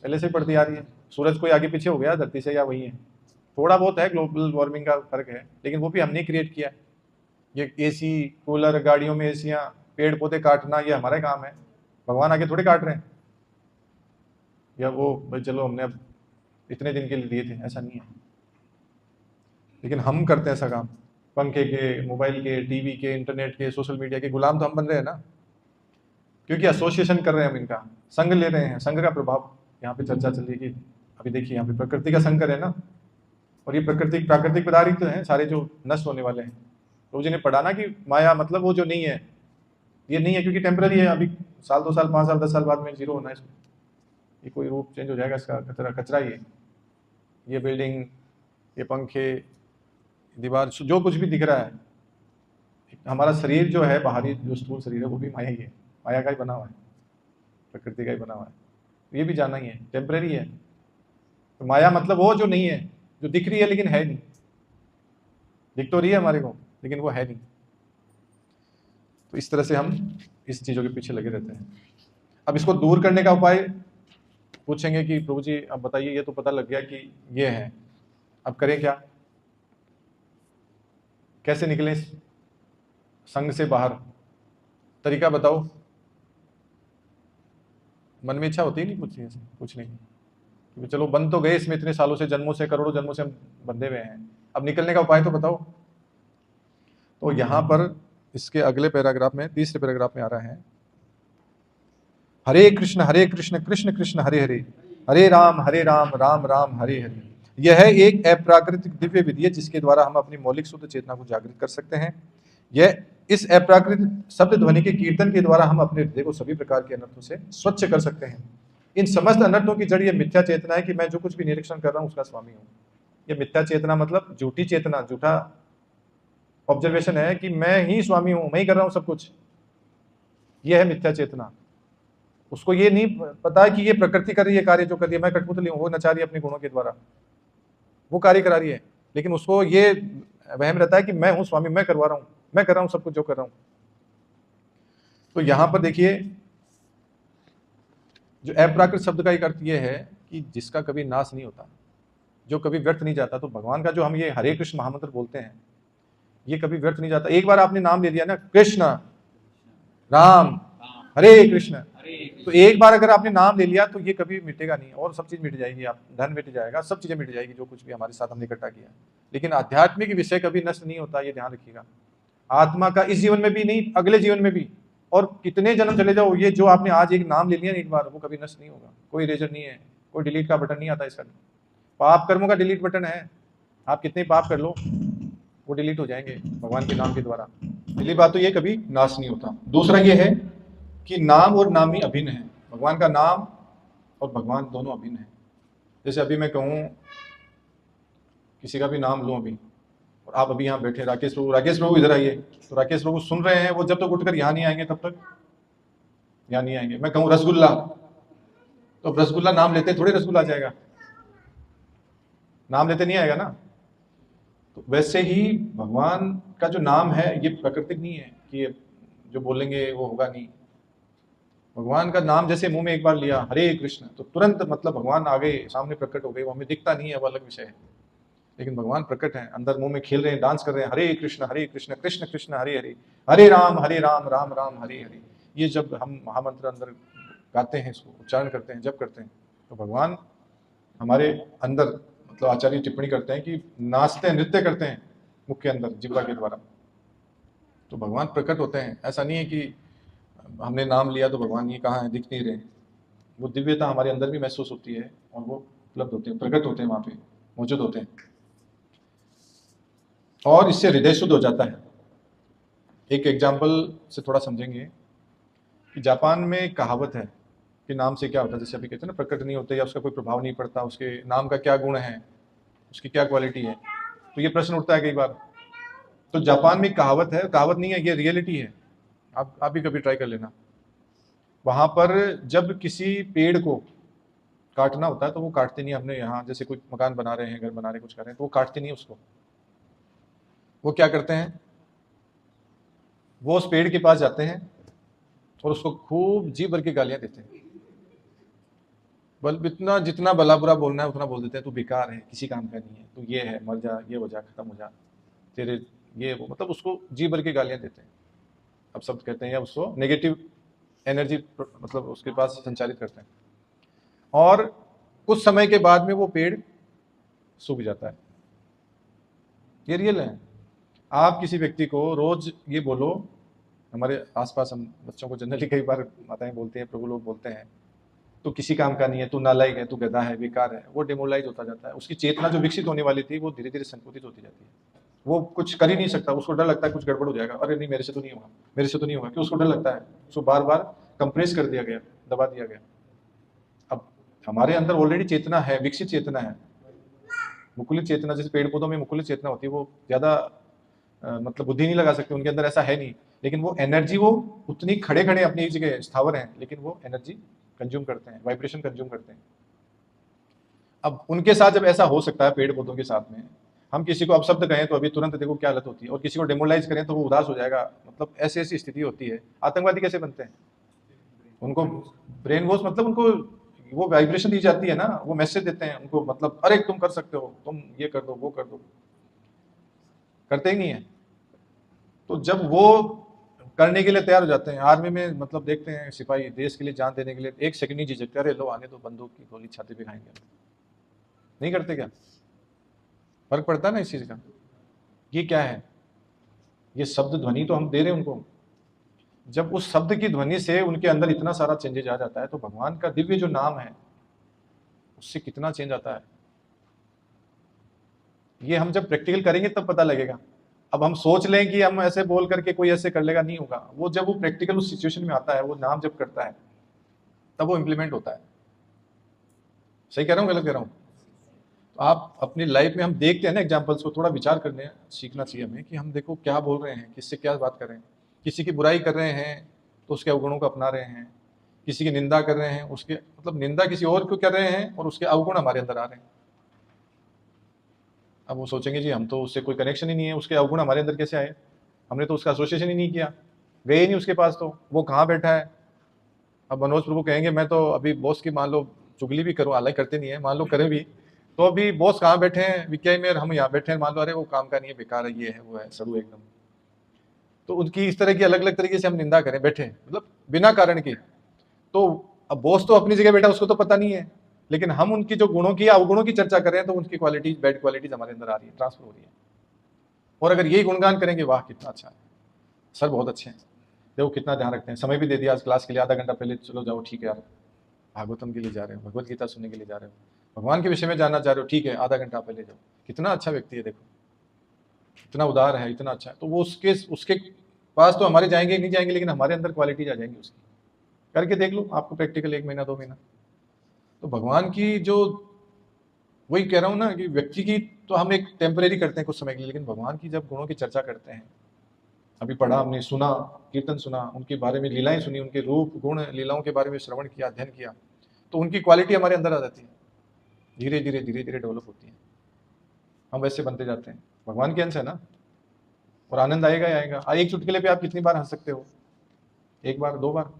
पहले से पड़ती आ रही है। सूरज कोई आगे पीछे हो गया धरती से या वही है? थोड़ा बहुत है, ग्लोबल वार्मिंग का फर्क है, लेकिन वो भी हमने क्रिएट किया। ये एसी, कूलर, गाड़ियों में एसियाँ, पेड़ पौधे काटना, ये हमारा काम है। भगवान आगे थोड़े काट रहे हैं, या वो भाई चलो हमने अब इतने दिन के लिए दिए थे, ऐसा नहीं है। लेकिन हम करते हैं ऐसा काम, पंखे के, मोबाइल के, टीवी के, इंटरनेट के, सोशल मीडिया के गुलाम तो हम बन रहे हैं ना, क्योंकि एसोसिएशन कर रहे हैं हम, इनका संग ले रहे हैं। संग का प्रभाव यहाँ पे चर्चा चल रही है कि अभी देखिए यहाँ पे प्रकृति का संग है ना, और ये प्राकृतिक पदार्थ तो हैं सारे जो नष्ट होने वाले हैं। तो जिन्हें पढ़ा ना कि माया मतलब वो जो नहीं है, ये नहीं है क्योंकि टेम्पररी है, अभी साल 2 साल 5 साल 10 साल बाद में जीरो होना है इसमें, ये कोई रूप चेंज हो जाएगा, इसका कचरा ही है। ये बिल्डिंग, ये पंखे, दीवार, जो कुछ भी दिख रहा है, हमारा शरीर जो है, बाहरी जो स्थूल शरीर है, वो भी माया ही है, माया का ही बना हुआ है, प्रकृति का ही बना हुआ है। ये भी जाना ही है, टेम्परेरी है। तो माया मतलब वो जो नहीं है, जो दिख रही है लेकिन है नहीं, दिख तो रही है हमारे को लेकिन वो है नहीं। तो इस तरह से हम इस चीज़ों के पीछे लगे रहते हैं। अब इसको दूर करने का उपाय पूछेंगे कि प्रभु जी अब बताइए, ये तो पता लग गया कि ये है, अब करें क्या, कैसे निकलें इस संघ से बाहर, तरीका बताओ। मन में इच्छा होती ही नहीं कुछ नहीं कि चलो बंद तो गए इसमें, इतने सालों से, जन्मों से, करोड़ों जन्मों से हम बंधे हुए हैं, अब निकलने का उपाय तो बताओ। तो यहां पर इसके अगले पैराग्राफ में, तीसरे पैराग्राफ में आ रहा है, हरे कृष्ण कृष्ण कृष्ण हरे हरे, हरे राम राम राम हरे हरे। यह एक अप्राकृतिक दिव्य विधि है जिसके द्वारा हम अपनी मौलिक शुद्ध चेतना को जागृत कर सकते हैं। यह इस अप्राकृतिक शब्द ध्वनि के कीर्तन के द्वारा हम अपने हृदय को सभी प्रकार के अनर्थों से स्वच्छ कर सकते हैं। इन समस्त अनर्थों की जड़ यह मिथ्या चेतना है कि मैं जो कुछ भी निरीक्षण कर रहा हूँ उसका स्वामी हूँ। यह मिथ्या चेतना मतलब झूठी चेतना, झूठा ऑब्जर्वेशन है कि मैं ही स्वामी हूँ, मैं ही कर रहा हूँ सब कुछ। यह है मिथ्या चेतना। उसको ये नहीं पता है कि ये प्रकृति कर रही है कार्य जो कर रही है, मैं कठपुतली हूँ, वो नचा रही है अपने गुणों के द्वारा, वो कार्य करा रही है, लेकिन उसको ये वहम रहता है कि मैं हूँ स्वामी, मैं करवा रहा हूँ, मैं कर रहा हूँ सब कुछ जो कर रहा हूँ। तो यहां पर देखिए, जो अप्राकृत शब्द का एक अर्थ यह है कि जिसका कभी नाश नहीं होता, जो कभी व्यर्थ नहीं जाता। तो भगवान का जो हम ये हरे कृष्ण महामंत्र बोलते हैं, ये कभी व्यर्थ नहीं जाता। एक बार आपने नाम ले लिया ना, कृष्ण राम हरे कृष्ण, तो एक बार अगर आपने नाम ले लिया तो ये कभी मिटेगा नहीं, और सब चीज मिट जाएगी, आप धन मिट जाएगा, सब चीजें मिट जाएगी जो कुछ भी हमारे साथ हमने इकट्ठा किया। लेकिन आध्यात्मिक विषय कभी नष्ट नहीं होता, ये ध्यान रखिएगा। आत्मा का इस जीवन में भी नहीं, अगले जीवन में भी, और कितने जन्म चले जाओ, ये जो आपने आज एक नाम ले लिया एक बार, वो कभी नष्ट नहीं होगा। कोई इरेजर नहीं है, कोई डिलीट का बटन नहीं आता इसका। पाप कर्मों का डिलीट बटन है, आप कितने पाप कर लो वो डिलीट हो जाएंगे भगवान के नाम के द्वारा। पहली बात तो ये कभी नाश नहीं होता। दूसरा ये है कि नाम और नामी अभिन्न है। भगवान का नाम और भगवान दोनों अभिन्न है। जैसे अभी मैं कहूँ किसी का भी नाम लूँ अभी, और आप अभी यहाँ बैठे, राकेश प्रभु इधर आइए, तो राकेश प्रभु सुन रहे हैं, वो जब तक उठकर यहाँ नहीं आएंगे तब तक यहाँ नहीं आएंगे। मैं कहूँ रसगुल्ला, तो रसगुल्ला नाम लेते थोड़े रसगुल्ला आ जाएगा, नाम लेते नहीं आएगा ना। तो वैसे ही भगवान का जो नाम है ये प्राकृतिक नहीं है कि ये जो बोलेंगे वो होगा नहीं। भगवान का नाम जैसे मुंह में एक बार लिया हरे कृष्ण, तो तुरंत मतलब भगवान आ गए, सामने प्रकट हो गए। वो हमें दिखता नहीं है, वो अलग विषय है, लेकिन भगवान प्रकट है, अंदर मुंह में खेल रहे हैं, डांस कर रहे हैं, हरे कृष्ण कृष्ण कृष्ण हरे हरे, हरे राम राम राम हरे हरे। ये जब हम महामंत्र अंदर गाते हैं, इसको उच्चारण करते हैं, जब करते हैं, तो भगवान हमारे अंदर, मतलब आचार्य टिप्पणी करते हैं कि नाचते हैं, नृत्य करते हैं मुख के अंदर जिह्वा के द्वारा। तो भगवान प्रकट होते हैं। ऐसा नहीं है कि हमने नाम लिया तो भगवान ये कहाँ है, दिख नहीं रहे। वो दिव्यता हमारे अंदर भी महसूस होती है और वो उपलब्ध होते हैं, प्रकट होते हैं, वहाँ पे मौजूद होते हैं, और इससे हृदय शुद्ध हो जाता है। एक एग्जाम्पल से थोड़ा समझेंगे कि जापान में एक कहावत है कि नाम से क्या होता है। जैसे अभी कहते हैं ना, प्रकट नहीं होते या उसका कोई प्रभाव नहीं पड़ता, उसके नाम का क्या गुण है, उसकी क्या क्वालिटी है। तो ये प्रश्न उठता है कई बार। तो जापान में एक कहावत है, कहावत नहीं है, ये रियलिटी है, आप भी कभी ट्राई कर लेना। वहाँ पर जब किसी पेड़ को काटना होता है तो वो काटते नहीं। हमने यहाँ जैसे कोई मकान बना रहे हैं, घर बना रहे, कुछ कर रहे हैं, तो वो काटते नहीं उसको। वो क्या करते हैं, वो उस पेड़ के पास जाते हैं और उसको खूब जी भर के गालियां देते हैं। बल्कि इतना जितना भला बुरा बोलना है उतना बोल देते हैं। तू बेकार है, किसी काम का नहीं है, तू ये है, मर जा, ये हो जा, खत्म हो जा, तेरे ये वो, मतलब उसको जी भर के गालियां देते हैं। अब शब्द कहते हैं, या उसको नेगेटिव एनर्जी मतलब उसके पास संचालित करते हैं, और कुछ समय के बाद में वो पेड़ सूख जाता है। ये रियल है। आप किसी व्यक्ति को रोज ये बोलो, हमारे आसपास हम बच्चों को जनरली कई बार माताएं बोलते हैं, प्रभु लोग बोलते हैं, तो किसी काम का नहीं है, तू नालायक है, तू गधा है, बेकार है। वो डिमोरलाइज होता जाता है। उसकी चेतना जो विकसित होने वाली थी वो धीरे धीरे संकुचित होती जाती है। वो कुछ कर ही नहीं सकता, उसको डर लगता है कुछ गड़बड़ हो जाएगा, अरे नहीं मेरे से तो नहीं होगा, मेरे से तो नहीं होगा, कि उसको डर लगता है। उसको बार बार कंप्रेस कर दिया गया, दबा दिया गया। अब हमारे अंदर ऑलरेडी चेतना है, विकसित चेतना है, मुकुलित चेतना, जैसे पेड़ पौधों में मुकुलित चेतना होती है, वो ज़्यादा मतलब बुद्धि नहीं लगा सकते, उनके अंदर ऐसा है नहीं, लेकिन वो एनर्जी वो उतनी खड़े खड़े अपनी जगह स्थावर हैं, लेकिन वो एनर्जी कंज्यूम करते हैं, वाइब्रेशन कंज्यूम करते हैं। अब उनके साथ जब ऐसा हो सकता है पेड़ पौधों के साथ में, हम किसी को अपशब्द कहें तो अभी तुरंत देखो क्या हालत होती है, और किसी को डेमोलाइज करें तो वो उदास हो जाएगा, मतलब ऐसी ऐसी स्थिति होती है। आतंकवादी कैसे बनते हैं? उनको ब्रेन वॉश, मतलब उनको वो वाइब्रेशन दी जाती है ना, वो मैसेज देते हैं उनको, मतलब अरे तुम कर सकते हो, तुम ये कर दो, वो कर दो, करते ही नहीं है। तो जब वो करने के लिए तैयार हो जाते हैं, आर्मी में मतलब देखते हैं सिपाही देश के लिए जान देने के लिए 1 सेकंड नहीं झिझकते, अरे लो आने दो, बंदूक की गोली छाती पे खाएंगे, नहीं करते क्या? फर्क पड़ता है ना इस चीज का। ये क्या है? ये शब्द ध्वनि तो हम दे रहे हैं उनको, जब उस शब्द की ध्वनि से उनके अंदर इतना सारा चेंजेज आ जाता है, तो भगवान का दिव्य जो नाम है उससे कितना चेंज आता है, ये हम जब प्रैक्टिकल करेंगे तब पता लगेगा। अब हम सोच लें कि हम ऐसे बोल करके कोई ऐसे कर लेगा, नहीं होगा। वो जब वो प्रैक्टिकल उस सिचुएशन में आता है, वो नाम जब करता है, तब वो इम्प्लीमेंट होता है। सही कह रहा हूँ, गलत कह रहा हूँ? तो आप अपनी लाइफ में, हम देखते हैं ना एग्जाम्पल्स को, थोड़ा विचार करने सीखना चाहिए हमें कि हम देखो क्या बोल रहे हैं, किससे क्या बात कर रहे हैं। किसी की बुराई कर रहे हैं तो उसके अवगुणों को अपना रहे हैं, किसी की निंदा कर रहे हैं, उसके मतलब निंदा किसी और को कर रहे हैं और उसके अवगुण हमारे अंदर आ रहे हैं। अब वो सोचेंगे जी हम तो उससे कोई कनेक्शन ही नहीं है, उसके अवगुण हमारे अंदर कैसे आए, हमने तो उसका एसोसिएशन ही नहीं किया, गए ही नहीं उसके पास, तो वो कहाँ बैठा है। अब मनोज प्रभु कहेंगे मैं तो अभी बॉस की मान लो चुगली भी करूँ, हालांकि करते नहीं है, मान लो करें भी, तो अभी बॉस कहाँ बैठे हैं विक्याई में, हम यहाँ बैठे हैं, मान लो अरे वो काम का नहीं है, बेकार है, ये है वो है, सड़ू एकदम। तो उनकी इस तरह की अलग अलग तरीके से हम निंदा करें बैठे, मतलब बिना कारण की। तो अब बॉस तो अपनी जगह बैठा, उसको तो पता नहीं है, लेकिन हम उनकी जो गुणों की अवगुणों की चर्चा कर रहे हैं, तो उनकी क्वालिटीज, बैड क्वालिटीज हमारे अंदर आ रही है, ट्रांसफर हो रही है। और अगर यही गुणगान करेंगे, वाह कितना अच्छा है सर, बहुत अच्छे हैं, देखो कितना ध्यान रखते हैं, समय भी दे दिया आज क्लास के लिए, आधा घंटा पहले, चलो जाओ ठीक है यार, भागवतम के लिए जा रहे हो, भगवत गीता सुनने के लिए जा रहे हो, भगवान के विषय में जानना चाह रहे हो, ठीक है आधा घंटा पहले जाओ। कितना अच्छा व्यक्ति है, देखो इतना उदार है, इतना अच्छा है। तो वो उसके पास तो हमारे जाएंगे नहीं जाएंगे, लेकिन हमारे अंदर क्वालिटीज आ जाएंगी उसकी। करके देख लो, आपको प्रैक्टिकल 1 महीना 2 महीना। तो भगवान की जो, वही कह रहा हूँ ना कि व्यक्ति की तो हम एक टेम्परेरी करते हैं कुछ समय के लिए, लेकिन भगवान की जब गुणों की चर्चा करते हैं, अभी पढ़ा हमने, सुना, कीर्तन सुना, उनके बारे में लीलाएं सुनी, उनके रूप गुण लीलाओं के बारे में श्रवण किया, अध्ययन किया, तो उनकी क्वालिटी हमारे अंदर आ जाती है, धीरे धीरे धीरे धीरे डेवलप होती है, हम वैसे बनते जाते हैं। भगवान के अंश है ना, और आनंद आएगा ही आएगा। एक चुटकुले पे आप कितनी बार हंस सकते हो? 1 बार, 2 बार,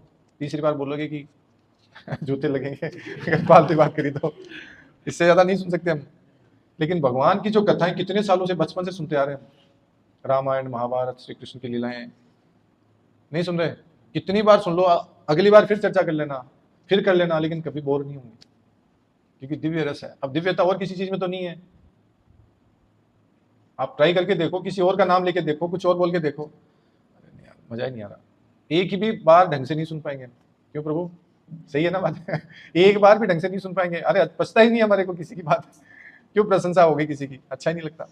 तीसरी बार बोलोगे कि जूते लगेंगे अगर फालतू बात करी तो। इससे ज्यादा नहीं सुन सकते हम। लेकिन भगवान की जो कथाएं कितने सालों से, बचपन से सुनते आ रहे हैं, रामायण महाभारत, श्री कृष्ण की लीलाएं, नहीं सुन रहे? कितनी बार सुन लो, अगली बार फिर चर्चा कर लेना, फिर कर लेना, लेकिन कभी बोर नहीं होंगे, क्योंकि दिव्य रस है। अब दिव्यता और किसी चीज में तो नहीं है। आप ट्राई करके देखो, किसी और का नाम लेके देखो, कुछ और बोल के देखो, अरे नहीं यार, मजा ही नहीं आ रहा। एक ही भी बार ढंग से नहीं सुन पाएंगे। क्यों प्रभु, सही है ना बात? एक बार भी ढंग से नहीं सुन पाएंगे, अरे पछता ही नहीं हमारे को किसी की बात, क्यों प्रशंसा होगी किसी की, अच्छा ही नहीं लगता।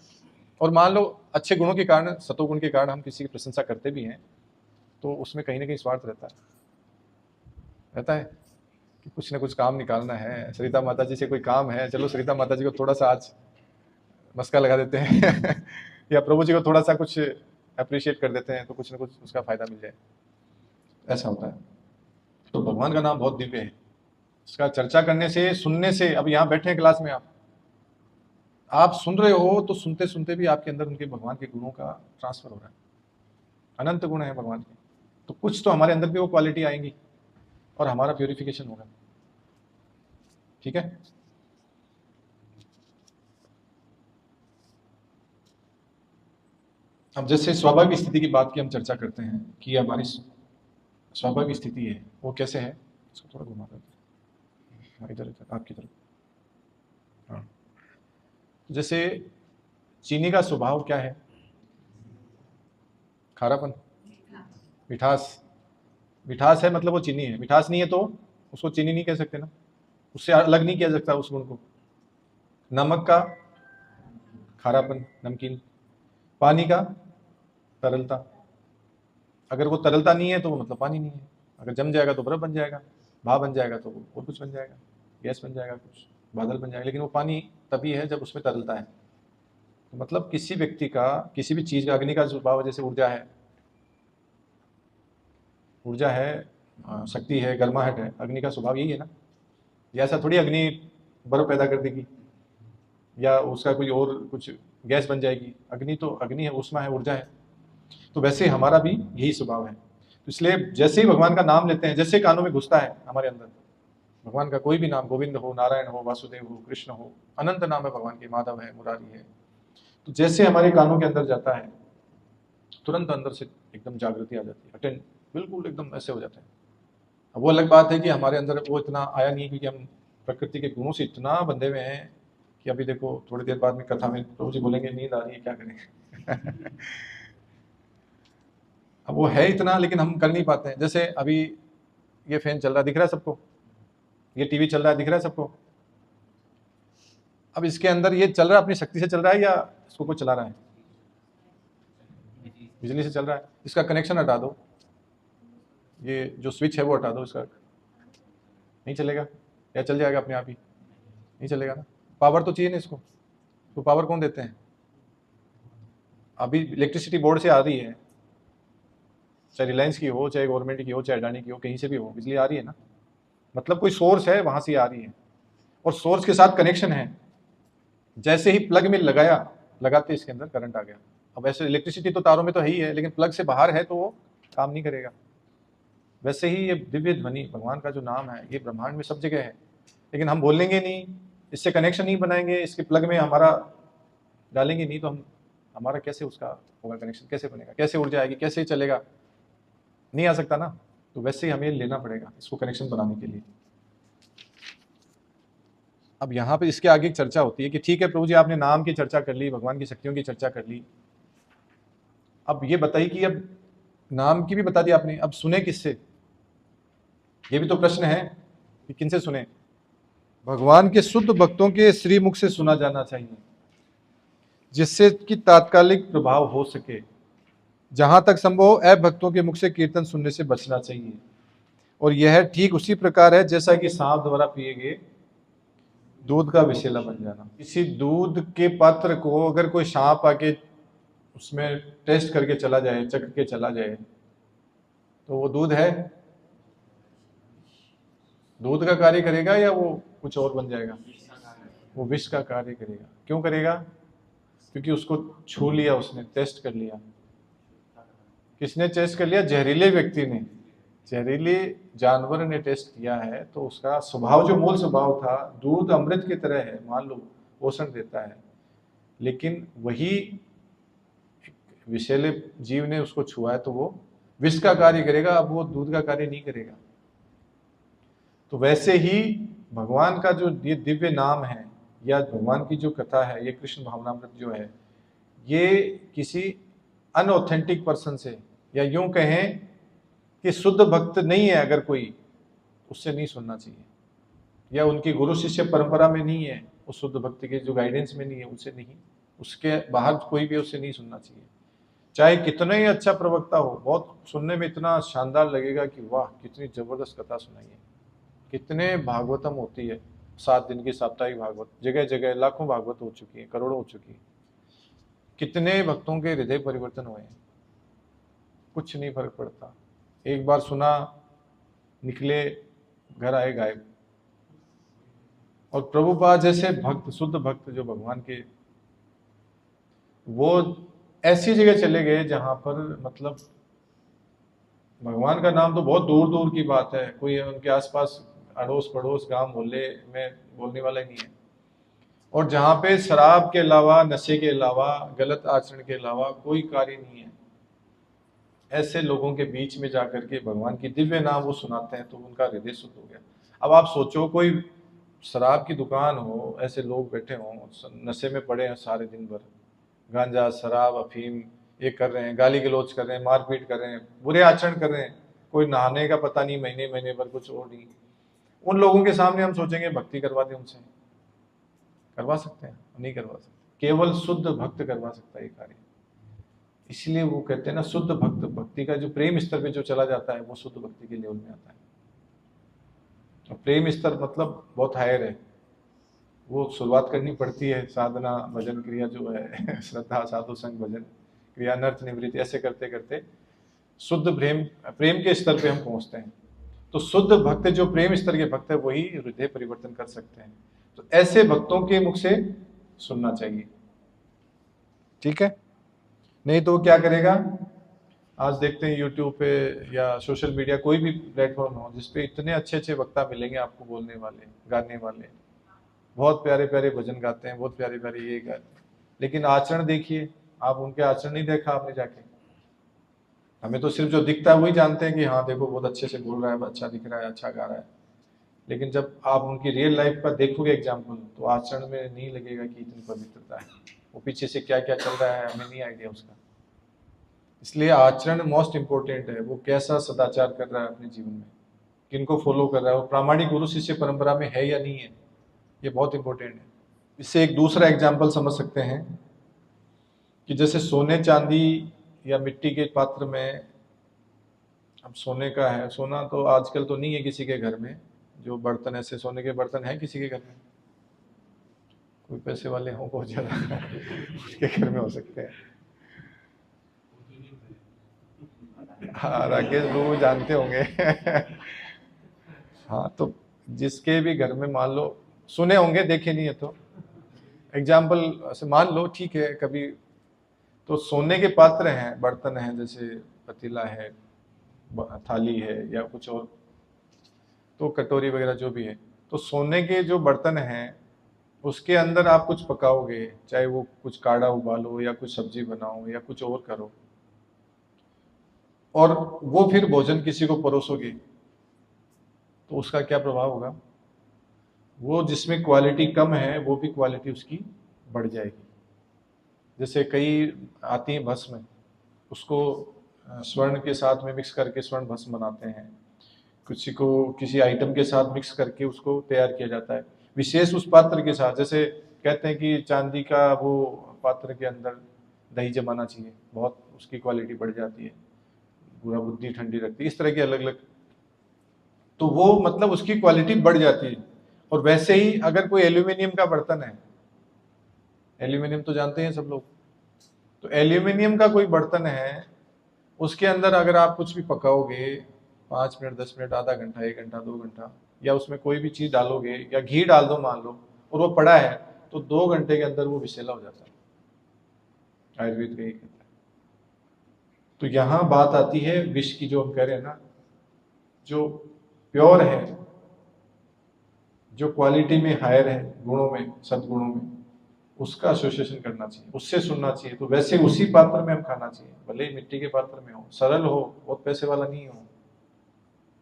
और मान लो अच्छे गुणों के कारण, सतोगुण के कारण हम किसी की प्रशंसा करते भी हैं, तो उसमें कहीं ना कहीं स्वार्थ रहता है कि कुछ ना कुछ काम निकालना है, सरिता माता जी से कोई काम है, चलो सरिता माता जी को थोड़ा सा आज मस्का लगा देते हैं या प्रभु जी को थोड़ा सा कुछ अप्रिशिएट कर देते हैं, तो कुछ ना कुछ उसका फायदा मिल जाए, ऐसा होता है। तो भगवान का नाम बहुत दिव्य है, इसका चर्चा करने से, सुनने से, अब यहाँ बैठे हैं क्लास में, आप सुन रहे हो, तो सुनते सुनते भी आपके अंदर उनके भगवान के गुणों का ट्रांसफर हो रहा है। अनंत गुण है भगवान के, तो कुछ तो हमारे अंदर भी वो क्वालिटी आएंगी और हमारा प्यूरिफिकेशन होगा। ठीक है? अब जैसे स्वाभाविक स्थिति की बात की हम चर्चा करते हैं कि हमारी स्वाभाविक स्थिति है, वो कैसे है, इसको थोड़ा घुमा देते, इधर आपकी तरफ। हाँ, जैसे चीनी का स्वभाव क्या है? खारापन, मिठास। मिठास है मतलब वो चीनी है, मिठास नहीं है तो उसको चीनी नहीं कह सकते ना, उससे अलग नहीं किया सकता उस गुण को। नमक का खारापन, नमकीन। पानी का तरलता, अगर वो तरलता नहीं है तो वो मतलब पानी नहीं है। अगर जम जाएगा तो बर्फ बन जाएगा, भाप बन जाएगा तो और कुछ बन जाएगा, गैस बन जाएगा, कुछ बादल बन जाएगा, लेकिन वो पानी तभी है जब उसमें तरलता है। तो मतलब किसी व्यक्ति का, किसी भी चीज़ का, अग्नि का स्वभाव जैसे ऊर्जा है, शक्ति है, गर्माहट है, अग्नि का स्वभाव यही है ना। या ऐसा थोड़ी अग्नि बर्फ पैदा कर देगी या उसका कोई और कुछ गैस बन जाएगी। अग्नि तो अग्नि है, ऊष्मा है, ऊर्जा है। तो वैसे हमारा भी यही स्वभाव है। तो इसलिए जैसे ही भगवान का नाम लेते हैं, जैसे कानों में घुसता है हमारे अंदर, भगवान का कोई भी नाम, गोविंद हो, नारायण हो, वासुदेव हो, कृष्ण हो, अनंत नाम है भगवान के, माधव है, मुरारी है, तो जैसे हमारे कानों के अंदर जाता है, तुरंत अंदर से एकदम जागृति आ जाती है, अटेंड, बिल्कुल एकदम ऐसे हो जाता है। अब वो अलग बात है कि हमारे अंदर वो इतना आया नहीं, क्योंकि हम प्रकृति के गुणों से इतना बंधे हुए हैं कि अभी देखो थोड़ी देर बाद में कथा में प्रभु जी बोलेंगे नींद आ रही है, क्या करें। अब वो है इतना, लेकिन हम कर नहीं पाते हैं। जैसे अभी ये फैन चल रहा है, दिख रहा है सबको, ये टीवी चल रहा है, दिख रहा है सबको। अब इसके अंदर ये चल रहा है अपनी शक्ति से चल रहा है या इसको कोई चला रहा है? बिजली से चल रहा है। इसका कनेक्शन हटा दो, ये जो स्विच है वो हटा दो, इसका नहीं चलेगा या चल जाएगा अपने आप ही? नहीं चलेगा ना। पावर तो चाहिए ना इसको, तो पावर कौन देते हैं? अभी इलेक्ट्रिसिटी बोर्ड से आ रही है, चाहे रिलायंस की हो, चाहे गवर्नमेंट की हो, चाहे अडानी की हो, कहीं से भी हो, बिजली आ रही है ना। मतलब कोई सोर्स है, वहां से आ रही है, और सोर्स के साथ कनेक्शन है। जैसे ही प्लग में लगाते इसके अंदर करंट आ गया। अब ऐसे इलेक्ट्रिसिटी तो तारों में तो है ही है, लेकिन प्लग से बाहर है तो वो काम नहीं करेगा। वैसे ही ये दिव्य ध्वनि भगवान का जो नाम है, ये ब्रह्मांड में सब जगह है, लेकिन हम बोलेंगे नहीं, इससे कनेक्शन नहीं बनाएंगे, इसके प्लग में हमारा डालेंगे नहीं, तो हमारा कैसे उसका होगा कनेक्शन, कैसे बनेगा, कैसे ऊर्जा आएगी, कैसे चलेगा? नहीं आ सकता ना। तो वैसे ही हमें लेना पड़ेगा इसको कनेक्शन बनाने के लिए। अब यहाँ पे इसके आगे एक चर्चा होती है कि ठीक है प्रभु जी, आपने नाम की चर्चा कर ली, भगवान की शक्तियों की चर्चा कर ली, अब ये बताइए कि अब नाम की भी बता दिया आपने, अब सुने किससे? ये भी तो प्रश्न है कि किनसे सुने? भगवान के शुद्ध भक्तों के श्रीमुख से सुना जाना चाहिए, जिससे कि तात्कालिक प्रभाव हो सके। जहां तक संभव अभक्तों के मुख से कीर्तन सुनने से बचना चाहिए। और यह ठीक उसी प्रकार है जैसा कि सांप द्वारा पिए गए दूध का विषैला बन जाना। किसी दूध के पात्र को अगर कोई सांप आके उसमें टेस्ट करके चला जाए, चख के चला जाए, तो वो दूध है? दूध का कार्य करेगा या वो कुछ और बन जाएगा? वो विष का कार्य करेगा। क्यों करेगा? क्योंकि उसको छू लिया, उसने टेस्ट कर लिया। किसने टेस्ट कर लिया? जहरीले व्यक्ति ने, जहरीले जानवर ने टेस्ट किया है। तो उसका स्वभाव, जो मूल स्वभाव था, दूध अमृत की तरह है, मान लो पोषण देता है, लेकिन वही विषैले जीव ने उसको छुआ है तो वो विष का कार्य करेगा, अब वो दूध का कार्य नहीं करेगा। तो वैसे ही भगवान का जो ये दिव्य नाम है या भगवान की जो कथा है, ये कृष्ण भावनामृत जो है, ये किसी अनऑथेंटिक पर्सन से, या यूं कहें कि शुद्ध भक्त नहीं है अगर कोई, उससे नहीं सुनना चाहिए, या उनकी गुरु शिष्य परंपरा में नहीं है, उस शुद्ध भक्त के जो गाइडेंस में नहीं है, उससे नहीं, उसके बाहर कोई भी उससे नहीं सुनना चाहिए। चाहे कितना ही अच्छा प्रवक्ता हो, बहुत सुनने में इतना शानदार लगेगा कि वाह कितनी जबरदस्त कथा सुनाई है, कितने भागवतम होती है, 7 दिन की साप्ताहिक भागवत, जगह जगह लाखों भागवत हो चुकी है, करोड़ों हो चुकी है, कितने भक्तों के हृदय परिवर्तन हुए हैं, कुछ नहीं फर्क पड़ता। एक बार सुना, निकले, घर आए गायब। और प्रभुपाद जैसे भक्त, शुद्ध भक्त जो भगवान के, वो ऐसी जगह चले गए जहां पर मतलब भगवान का नाम तो बहुत दूर दूर की बात है, कोई उनके आसपास अड़ोस पड़ोस गांव मोहल्ले में बोलने वाला ही नहीं है। और जहां पे शराब के अलावा, नशे के अलावा, गलत आचरण के अलावा कोई कार्य नहीं है, ऐसे लोगों के बीच में जाकर के भगवान की दिव्य नाम वो सुनाते हैं, तो उनका हृदय शुद्ध हो गया। अब आप सोचो, कोई शराब की दुकान हो, ऐसे लोग बैठे हों, नशे में पड़े हैं सारे दिन भर, गांजा, शराब, अफीम ये कर रहे हैं, गाली गलौज कर रहे हैं, मारपीट कर रहे हैं, बुरे आचरण कर रहे हैं, कोई नहाने का पता नहीं, महीने महीने भर कुछ और नहीं। उन लोगों के सामने हम सोचेंगे भक्ति करवा दें उनसे? करवा सकते हैं? नहीं करवा सकते। केवल शुद्ध भक्त करवा सकता है ये कार्य। इसलिए वो कहते हैं ना, शुद्ध भक्त, भक्ति का जो प्रेम स्तर पे जो चला जाता है, वो शुद्ध भक्ति के लेवल में आता है। और प्रेम स्तर मतलब बहुत हायर है, वो शुरुआत करनी पड़ती है, साधना भजन क्रिया जो है श्रद्धा साधु संग भजन क्रिया नर्थ निवृत्ति, ऐसे करते करते शुद्ध प्रेम प्रेम के स्तर पे हम पहुंचते हैं। तो शुद्ध भक्त जो प्रेम स्तर के भक्त है वही हृदय परिवर्तन कर सकते हैं। तो ऐसे भक्तों के मुख से सुनना चाहिए, ठीक है। नहीं तो वो क्या करेगा, आज देखते हैं यूट्यूब पे या सोशल मीडिया कोई भी प्लेटफॉर्म हो जिसपे इतने अच्छे अच्छे वक्ता मिलेंगे आपको, बोलने वाले गाने वाले, बहुत प्यारे प्यारे भजन गाते हैं, बहुत प्यारे प्यारे ये गाते हैं, लेकिन आचरण देखिए आप, उनके आचरण नहीं देखा आपने जाके। हमें तो सिर्फ जो दिखता है वही जानते हैं कि हाँ देखो बहुत अच्छे से बोल रहा है, अच्छा दिख रहा है, अच्छा गा रहा है, लेकिन जब आप उनकी रियल लाइफ का देखोगे एग्जाम्पल, तो आचरण में नहीं लगेगा कि इतनी पवित्रता है, वो पीछे से क्या क्या चल रहा है हमें नहीं आइडिया उसका। इसलिए आचरण मोस्ट इंपॉर्टेंट है, वो कैसा सदाचार कर रहा है अपने जीवन में, किनको फॉलो कर रहा है, वो प्रामाणिक गुरु शिष्य परंपरा में है या नहीं है, ये बहुत इंपॉर्टेंट है। इससे एक दूसरा एग्जाम्पल समझ सकते हैं कि जैसे सोने चांदी या मिट्टी के पात्र में, अब सोने का है, सोना तो आजकल तो नहीं है किसी के घर में, जो बर्तन ऐसे सोने के बर्तन है किसी के घर में, कोई पैसे वाले हों बहुत ज्यादा उसके घर में हो सकते हैं। हाँ राकेश बाबू जानते होंगे हाँ तो जिसके भी घर में मान लो, सुने होंगे देखे नहीं है तो एग्जाम्पल से मान लो, ठीक है। कभी तो सोने के पात्र हैं, बर्तन हैं, जैसे पतीला है, थाली है या कुछ और, तो कटोरी वगैरह जो भी है, तो सोने के जो बर्तन हैं उसके अंदर आप कुछ पकाओगे, चाहे वो कुछ काढ़ा उबालो या कुछ सब्जी बनाओ या कुछ और करो, और वो फिर भोजन किसी को परोसोगे, तो उसका क्या प्रभाव होगा, वो जिसमें क्वालिटी कम है वो भी क्वालिटी उसकी बढ़ जाएगी। जैसे कई आती हैं भस्म, उसको स्वर्ण के साथ में मिक्स करके स्वर्ण भस्म बनाते हैं, किसी को किसी आइटम के साथ मिक्स करके उसको तैयार किया जाता है, विशेष उस पात्र के साथ। जैसे कहते हैं कि चांदी का वो पात्र के अंदर दही जमाना चाहिए, बहुत उसकी क्वालिटी बढ़ जाती है, पूरा बुद्धि ठंडी रखती है, इस तरह के अलग अलग, तो वो मतलब उसकी क्वालिटी बढ़ जाती है। और वैसे ही अगर कोई एल्यूमिनियम का बर्तन है, एल्यूमिनियम तो जानते हैं सब लोग, तो एल्यूमिनियम का कोई बर्तन है, उसके अंदर अगर आप कुछ भी पकाओगे 5 मिनट 10 मिनट आधा घंटा 1 घंटा 2 घंटा, या उसमें कोई भी चीज डालोगे या घी डाल दो मान लो, और वो पड़ा है, तो 2 घंटे के अंदर वो विषैला हो जाता है, आयुर्वेद का ये कहता है। तो यहाँ बात आती है विष की, जो हम कह रहे हैं ना, जो प्योर है, जो क्वालिटी में हायर है, गुणों में सद्गुणों में, उसका एसोसिएशन करना चाहिए, उससे सुनना चाहिए। तो वैसे उसी पात्र में हम खाना चाहिए, भले ही मिट्टी के पात्र में हो, सरल हो, बहुत पैसे वाला नहीं हो,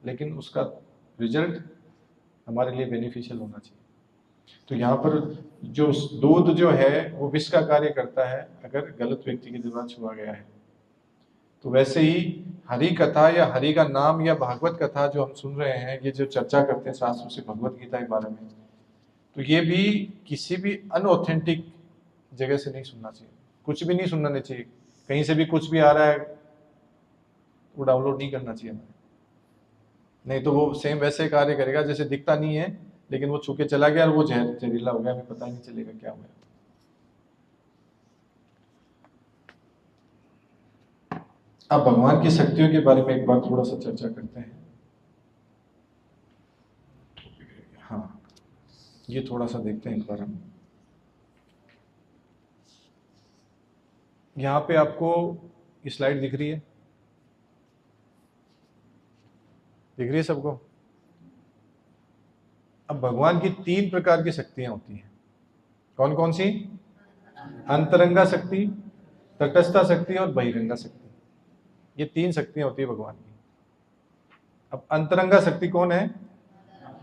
लेकिन उसका रिजल्ट हमारे लिए बेनिफिशियल होना चाहिए। तो यहाँ पर जो दूध जो है वो विष का कार्य करता है अगर गलत व्यक्ति के द्वारा छुआ गया है। तो वैसे ही हरि कथा या हरि का नाम या भागवत कथा जो हम सुन रहे हैं, ये जो चर्चा करते हैं शास्त्रों से भगवत गीता के बारे में, तो ये भी किसी भी अनऑथेंटिक जगह से नहीं सुनना चाहिए, कुछ भी नहीं सुनना चाहिए, कहीं से भी कुछ भी आ रहा है वो डाउनलोड नहीं करना चाहिए हमें, नहीं तो वो सेम वैसे कार्य करेगा जैसे दिखता नहीं है, लेकिन वो छू के चला गया और वो जहरीला हो गया, हमें पता नहीं चलेगा क्या हुआ। अब भगवान की शक्तियों के बारे में एक बार थोड़ा सा चर्चा करते हैं। हाँ, ये थोड़ा सा देखते हैं एक बार हम। यहाँ पे आपको स्लाइड दिख रही है, दिख रही है सबको? अब भगवान की 3 प्रकार की शक्तियां होती हैं, कौन कौन सी? अंतरंगा शक्ति, तटस्था शक्ति और बहिरंगा शक्ति, ये 3 शक्तियां होती है भगवान की। अब अंतरंगा शक्ति कौन है?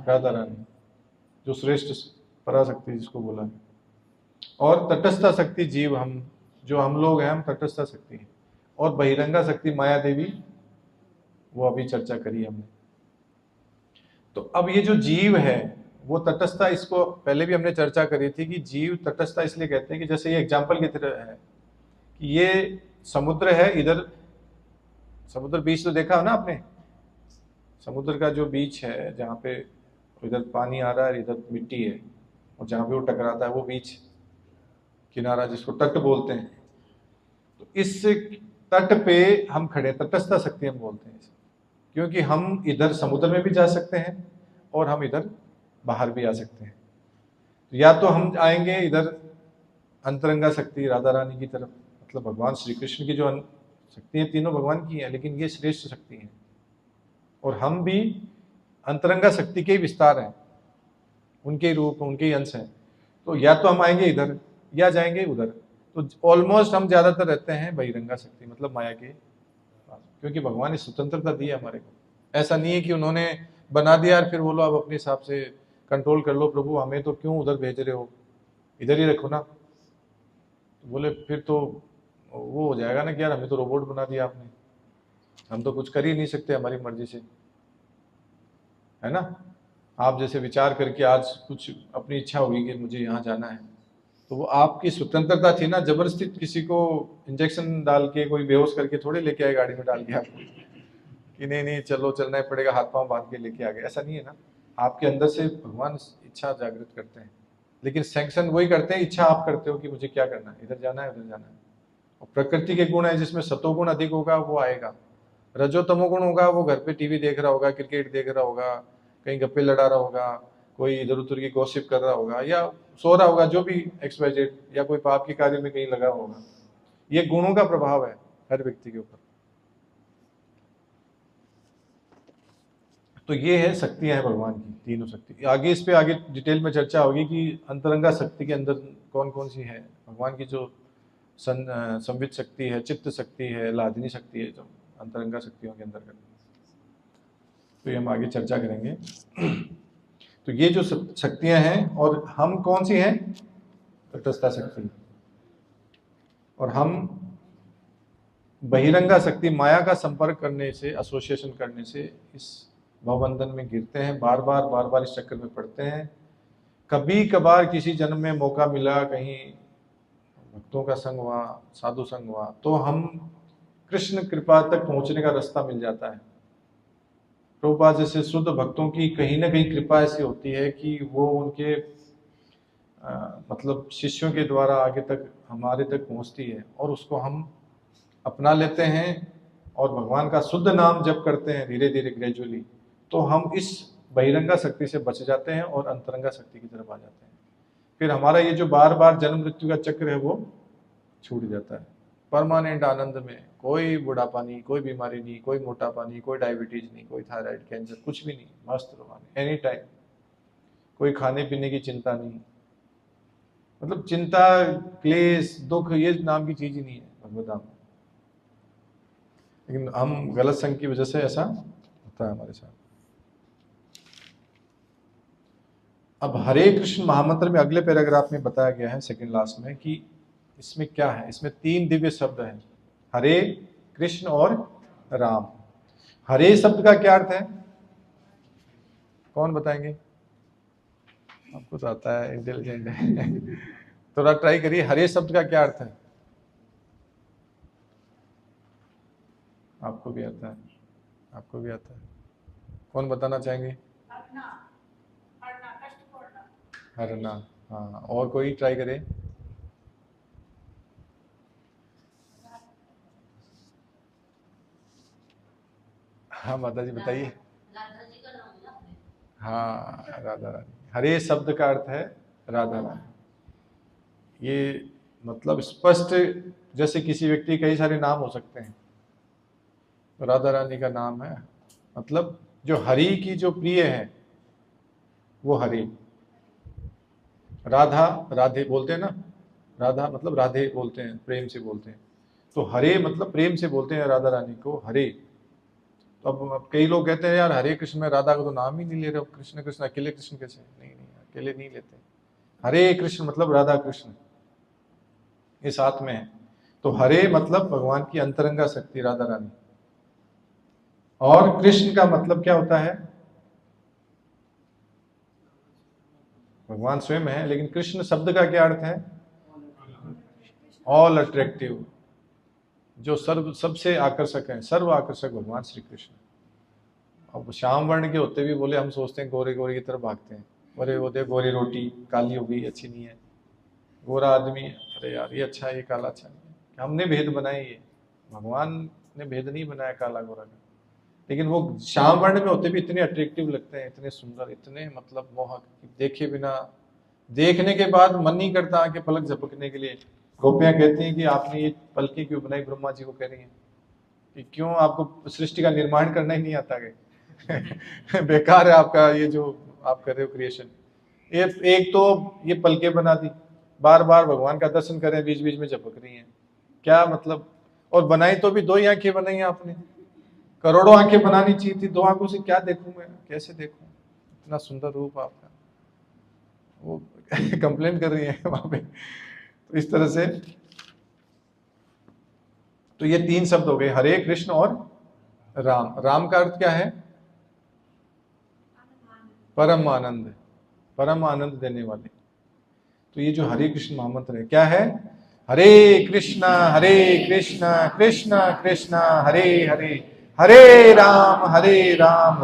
राधा रानी, जो श्रेष्ठ पराशक्ति जिसको बोला है। और तटस्था शक्ति जीव, हम जो हम लोग हैं, हम तटस्था शक्ति हैं। और बहिरंगा शक्ति माया देवी, वो अभी चर्चा करी हमने। तो अब ये जो जीव है वो तटस्था, इसको पहले भी हमने चर्चा करी थी कि जीव तटस्था इसलिए कहते हैं कि जैसे ये एग्जाम्पल की तरह है कि ये समुद्र है, इधर समुद्र बीच तो देखा है ना आपने, समुद्र का जो बीच है जहाँ पे इधर पानी आ रहा है इधर मिट्टी है, और जहाँ भी वो टकराता है वो बीच किनारा जिसको तट बोलते हैं। तो इस तट पे हम खड़े, तटस्थ शक्ति हम बोलते हैं इसे, क्योंकि हम इधर समुद्र में भी जा सकते हैं और हम इधर बाहर भी आ सकते हैं। तो या तो हम आएंगे इधर अंतरंगा शक्ति राधा रानी की तरफ, मतलब भगवान श्री कृष्ण की जो शक्ति है तीनों भगवान की है, लेकिन ये श्रेष्ठ शक्ति है और हम भी अंतरंगा शक्ति के ही विस्तार हैं, उनके ही रूप, उनके ही अंश हैं। तो या तो हम आएंगे इधर या जाएंगे उधर। तो ऑलमोस्ट हम ज्यादातर रहते हैं बहिरंगा शक्ति, मतलब माया के पास, क्योंकि भगवान ने स्वतंत्रता दी है हमारे को। ऐसा नहीं है कि उन्होंने बना दिया और फिर बोलो अब अपने हिसाब से कंट्रोल कर लो प्रभु, हमें तो क्यों उधर भेज रहे हो, इधर ही रखो ना। तो बोले फिर तो वो हो जाएगा ना कि यार हमें तो रोबोट बना दिया आपने, हम तो कुछ कर ही नहीं सकते हमारी मर्जी से, है ना। आप जैसे विचार करके आज कुछ अपनी इच्छा होगी कि मुझे यहाँ जाना है, तो वो आपकी स्वतंत्रता थी ना। जबरदस्ती किसी को इंजेक्शन डाल के कोई बेहोश करके थोड़े लेके आए गाड़ी में डाल के आपको कि नहीं नहीं चलो चलना ही पड़ेगा, हाथ पांव बांध के लेके आ गए, ऐसा नहीं है ना। आपके अंदर से भगवान इच्छा जागृत करते हैं, लेकिन सैंक्शन वही करते हैं, इच्छा आप करते हो कि मुझे क्या करना है, इधर जाना है उधर जाना है। और प्रकृति के गुण है जिसमें सतोगुण अधिक होगा वो आएगा, रजोतमोगुण होगा वो घर पे टीवी देख रहा होगा, क्रिकेट देख रहा होगा, कहीं गप्पे लड़ा रहा होगा, कोई इधर उधर की गॉसिप कर रहा होगा या सो रहा होगा, जो भी XYZ, या कोई पाप के कार्य में कहीं लगा होगा। ये गुणों का प्रभाव है हर व्यक्ति के ऊपर। तो ये है शक्तियां हैं भगवान की, तीनों शक्ति। आगे इस पे आगे डिटेल में चर्चा होगी कि अंतरंगा शक्ति के अंदर कौन कौन सी है। भगवान की जो संवित शक्ति है, चित्त शक्ति है, लादिनी शक्ति है, जो अंतरंगा शक्तियों के अंदर करती है, तो ये हम आगे चर्चा करेंगे। तो ये जो शक्तियां हैं, और हम कौन सी हैं, तटस्था शक्ति, और हम बहिरंगा शक्ति, माया का संपर्क करने से, एसोसिएशन करने से इस भवबंधन में गिरते हैं, बार बार इस चक्कर में पड़ते हैं। कभी कभार किसी जन्म में मौका मिला, कहीं भक्तों का संग हुआ, साधु संग हुआ, तो हम कृष्ण कृपा तक पहुंचने का रास्ता मिल जाता है। प्रभुपाद जैसे शुद्ध भक्तों की कहीं ना कहीं कृपा ऐसी होती है कि वो उनके मतलब शिष्यों के द्वारा आगे तक हमारे तक पहुंचती है, और उसको हम अपना लेते हैं और भगवान का शुद्ध नाम जप करते हैं धीरे धीरे ग्रेजुअली, तो हम इस बहिरंगा शक्ति से बच जाते हैं और अंतरंगा शक्ति की तरफ आ जाते हैं। फिर हमारा ये जो बार बार जन्म मृत्यु का चक्र है वो छूट जाता है। परमानेंट आनंद में, कोई बुढ़ापा नहीं, कोई बीमारी नहीं, कोई मोटापा नहीं, कोई डायबिटीज नहीं, कोई थायराइड, कैंसर, कुछ भी नहीं, मस्त रवाने एनी टाइम। कोई खाने पीने की चिंता नहीं, मतलब चिंता, क्लेश, दुख, ये नाम की चीज ही नहीं है भगवत धाम में। लेकिन हम गलत संग की वजह से ऐसा होता है हमारे साथ। अब हरे कृष्ण महामंत्र में अगले पैराग्राफ में बताया गया है, सेकंड लास्ट में, कि इसमें क्या है। इसमें 3 दिव्य शब्द हैं, हरे, कृष्ण और राम। हरे शब्द का क्या अर्थ है, कौन बताएंगे? आपको तो आता है, इंटेलिजेंट है थोड़ा ट्राई करिए। हरे शब्द का क्या अर्थ है? आपको भी आता है, आपको भी आता है, कौन बताना चाहेंगे? हरना, हाँ। और कोई ट्राई करे? हाँ माता जी बताइए। हाँ, राधा रानी। हरे शब्द का अर्थ है राधा रानी। ये मतलब स्पष्ट, जैसे किसी व्यक्ति कई सारे नाम हो सकते हैं, तो राधा रानी का नाम है, मतलब जो हरि की जो प्रिय है वो हरि। राधा, राधे बोलते हैं ना, राधा मतलब राधे बोलते हैं, प्रेम से बोलते हैं, तो हरे मतलब प्रेम से बोलते हैं राधा रानी को हरे। तो अब कई लोग कहते हैं यार हरे कृष्ण में राधा का तो नाम ही नहीं ले रहे, कृष्ण कृष्ण, अकेले कृष्ण कैसे? नहीं नहीं, अकेले नहीं लेते। हरे कृष्ण मतलब राधा कृष्ण ये साथ में है। तो हरे मतलब भगवान की अंतरंगा शक्ति राधा रानी, और कृष्ण का मतलब क्या होता है? भगवान स्वयं है, लेकिन कृष्ण शब्द का क्या अर्थ है? ऑल अट्रैक्टिव, जो सर्व सबसे आकर्षक है, सर्व आकर्षक भगवान श्री कृष्ण। अब श्याम वर्ण के होते भी बोले हम सोचते हैं गोरे गोरे की तरफ भागते हैं, अरे वो देख गोरी रोटी काली हो गई, अच्छी नहीं है, गोरा आदमी, अरे यार ये अच्छा है, ये काला अच्छा नहीं है। हमने भेद बनाए, ये भगवान ने भेद नहीं बनाया काला गोरा का। लेकिन वो श्याम वर्ण में होते भी इतने अट्रैक्टिव लगते हैं, इतने सुंदर, इतने मतलब मोहक, देखे बिना, देखने के बाद मन नहीं करता आके पलक झपकने के लिए। गोपियां कहती हैं कि आपने ये पलकें क्यों बनाई, ब्रह्मा जी को कह रही हैं कि क्यों आपको सृष्टि का निर्माण करना ही नहीं आता है बेकार है आपका ये जो आप कर रहे हो क्रिएशन। एक तो ये पलके बना दी, बार बार भगवान का दर्शन करें, बीच बीच में झपक रही हैं, क्या मतलब। और बनाई तो भी 2 ही आंखें बनाई आपने, करोड़ों आंखें बनानी चाहिए थी, 2 आंखों से क्या देखूं मैं, कैसे देखूं इतना सुंदर रूप आपका। वो कंप्लेन कर रही है वहां पे। तो इस तरह से तो ये 3 शब्द हो गए, हरे कृष्ण और राम। राम का अर्थ क्या है? परम आनंद, परम आनंद देने वाले। तो ये जो हरे कृष्ण महामंत्र है क्या है? हरे कृष्ण कृष्ण कृष्ण हरे हरे, हरे राम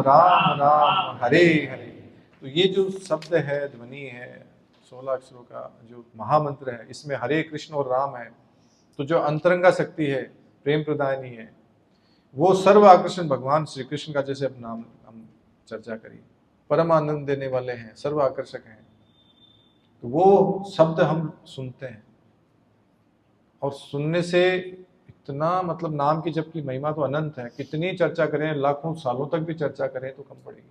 राम राम हरे हरे। तो ये जो शब्द है, ध्वनि है, 16 अक्षरों का जो महामंत्र है, इसमें हरे कृष्ण और राम है। तो जो अंतरंगा शक्ति है, प्रेम प्रदायनी है, वो सर्व आकर्षण भगवान श्री कृष्ण का, जैसे अब नाम हम चर्चा करिए, परम आनंद देने वाले हैं, सर्व आकर्षक हैं। तो वो शब्द हम सुनते हैं, और सुनने से इतना मतलब नाम की जबकि महिमा तो अनंत है, कितनी चर्चा करें, लाखों सालों तक भी चर्चा करें तो कम पड़ेगी।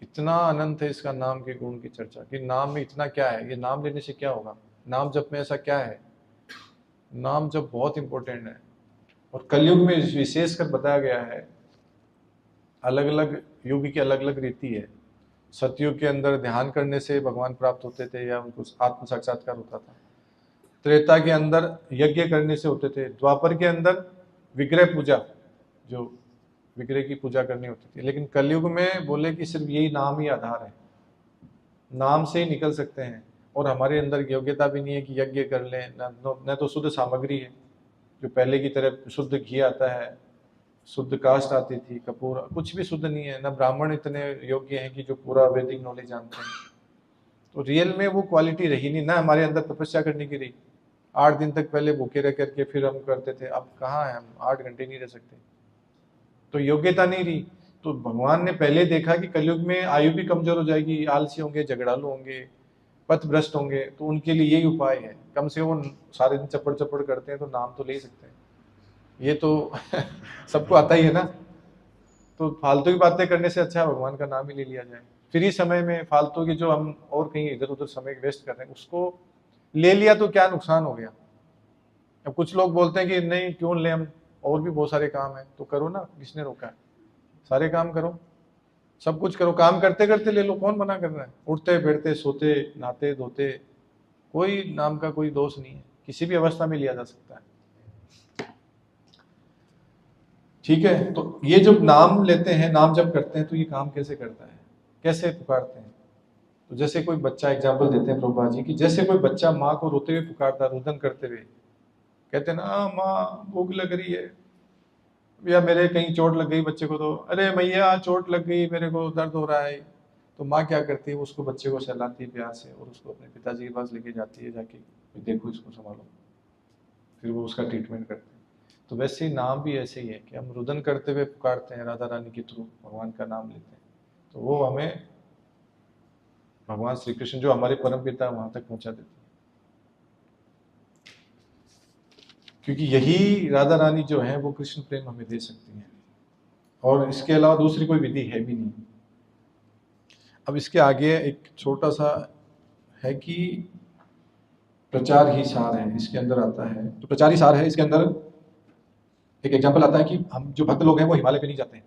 इतना अनंत है इसका नाम के गुण की चर्चा, कि नाम में इतना क्या है, ये नाम लेने से क्या होगा, नाम जप में ऐसा क्या है। नाम जप बहुत इंपॉर्टेंट है, और कलयुग में विशेषकर बताया गया है। अलग अलग युग की अलग अलग रीति है। सतयुग के अंदर ध्यान करने से भगवान प्राप्त होते थे या उनको आत्म साक्षात्कार होता था। त्रेता के अंदर यज्ञ करने से होते थे। द्वापर के अंदर विग्रह पूजा, जो विग्रह की पूजा करनी होती थी। लेकिन कलयुग में बोले कि सिर्फ यही नाम ही आधार है, नाम से ही निकल सकते हैं। और हमारे अंदर योग्यता भी नहीं है कि यज्ञ कर लें, न तो शुद्ध सामग्री है, जो पहले की तरह शुद्ध घी आता है, शुद्ध काष्ठ आती थी, कपूर, कुछ भी शुद्ध नहीं है। न ब्राह्मण इतने योग्य हैं कि जो पूरा वैदिक नॉलेज जानते हैं। तो रियल में वो क्वालिटी रही नहीं ना हमारे अंदर, तपस्या करने की रही। 8 दिन तक पहले भूखे रह करके फिर हम करते थे, अब कहाँ है, हम 8 घंटे नहीं रह सकते। तो योग्यता नहीं रही। तो भगवान ने पहले देखा कि कलयुग में आयु भी कमजोर हो जाएगी, आलसी होंगे, झगड़ालू होंगे, पथभ्रष्ट होंगे। तो उनके लिए यही उपाय है, कम से वो सारे दिन चपड़ चपड़ करते हैं तो नाम तो ले सकते हैं। ये तो सबको आता ही है ना। तो फालतू की बातें करने से अच्छा भगवान का नाम ही ले लिया जाए। फ्री समय में फालतू की जो हम और कहीं इधर उधर समय वेस्ट कर रहे हैं, उसको ले लिया तो क्या नुकसान हो गया। अब कुछ लोग बोलते हैं कि नहीं क्यों ले, हम और भी बहुत सारे काम है। तो करो ना, किसने रोका है, सारे काम करो, सब कुछ करो, काम करते करते ले लो, कौन मना कर रहा है। उठते बैठते सोते नहाते धोते, कोई नाम का कोई दोष नहीं है, किसी भी अवस्था में लिया जा सकता है। ठीक है। तो ये जब नाम लेते हैं, नाम जब करते हैं, तो ये काम कैसे करता है, कैसे पुकारते हैं। तो जैसे कोई बच्चा, एग्जाम्पल देते हैं प्रभुपा जी की, जैसे कोई बच्चा माँ को रोते हुए पुकारता, रुदन करते हुए, कहते हैं ना माँ भूख लग रही है, या मेरे कहीं चोट लग गई बच्चे को, तो अरे मैया चोट लग गई, मेरे को दर्द हो रहा है। तो माँ क्या करती है, उसको बच्चे को सहलाती है प्यार से, और उसको अपने पिताजी के पास लेके जाती है, जाके देखो इसको संभालो, फिर वो उसका ट्रीटमेंट करते हैं। तो वैसे ही नाम भी ऐसे ही है कि हम रुदन करते हुए पुकारते हैं, राधा रानी के थ्रू भगवान का नाम लेते हैं, तो वो हमें भगवान श्री कृष्ण जो हमारे परम पिता वहां तक पहुंचा देते हैं। क्योंकि यही राधा रानी जो है वो कृष्ण प्रेम हमें दे सकती हैं, और इसके अलावा दूसरी कोई विधि है भी नहीं। अब इसके आगे एक छोटा सा है कि प्रचार ही सार है, इसके अंदर आता है। तो प्रचार ही सार है, इसके अंदर एक एग्जाम्पल आता है कि हम जो भक्त लोग हैं वो हिमालय पे नहीं जाते हैं,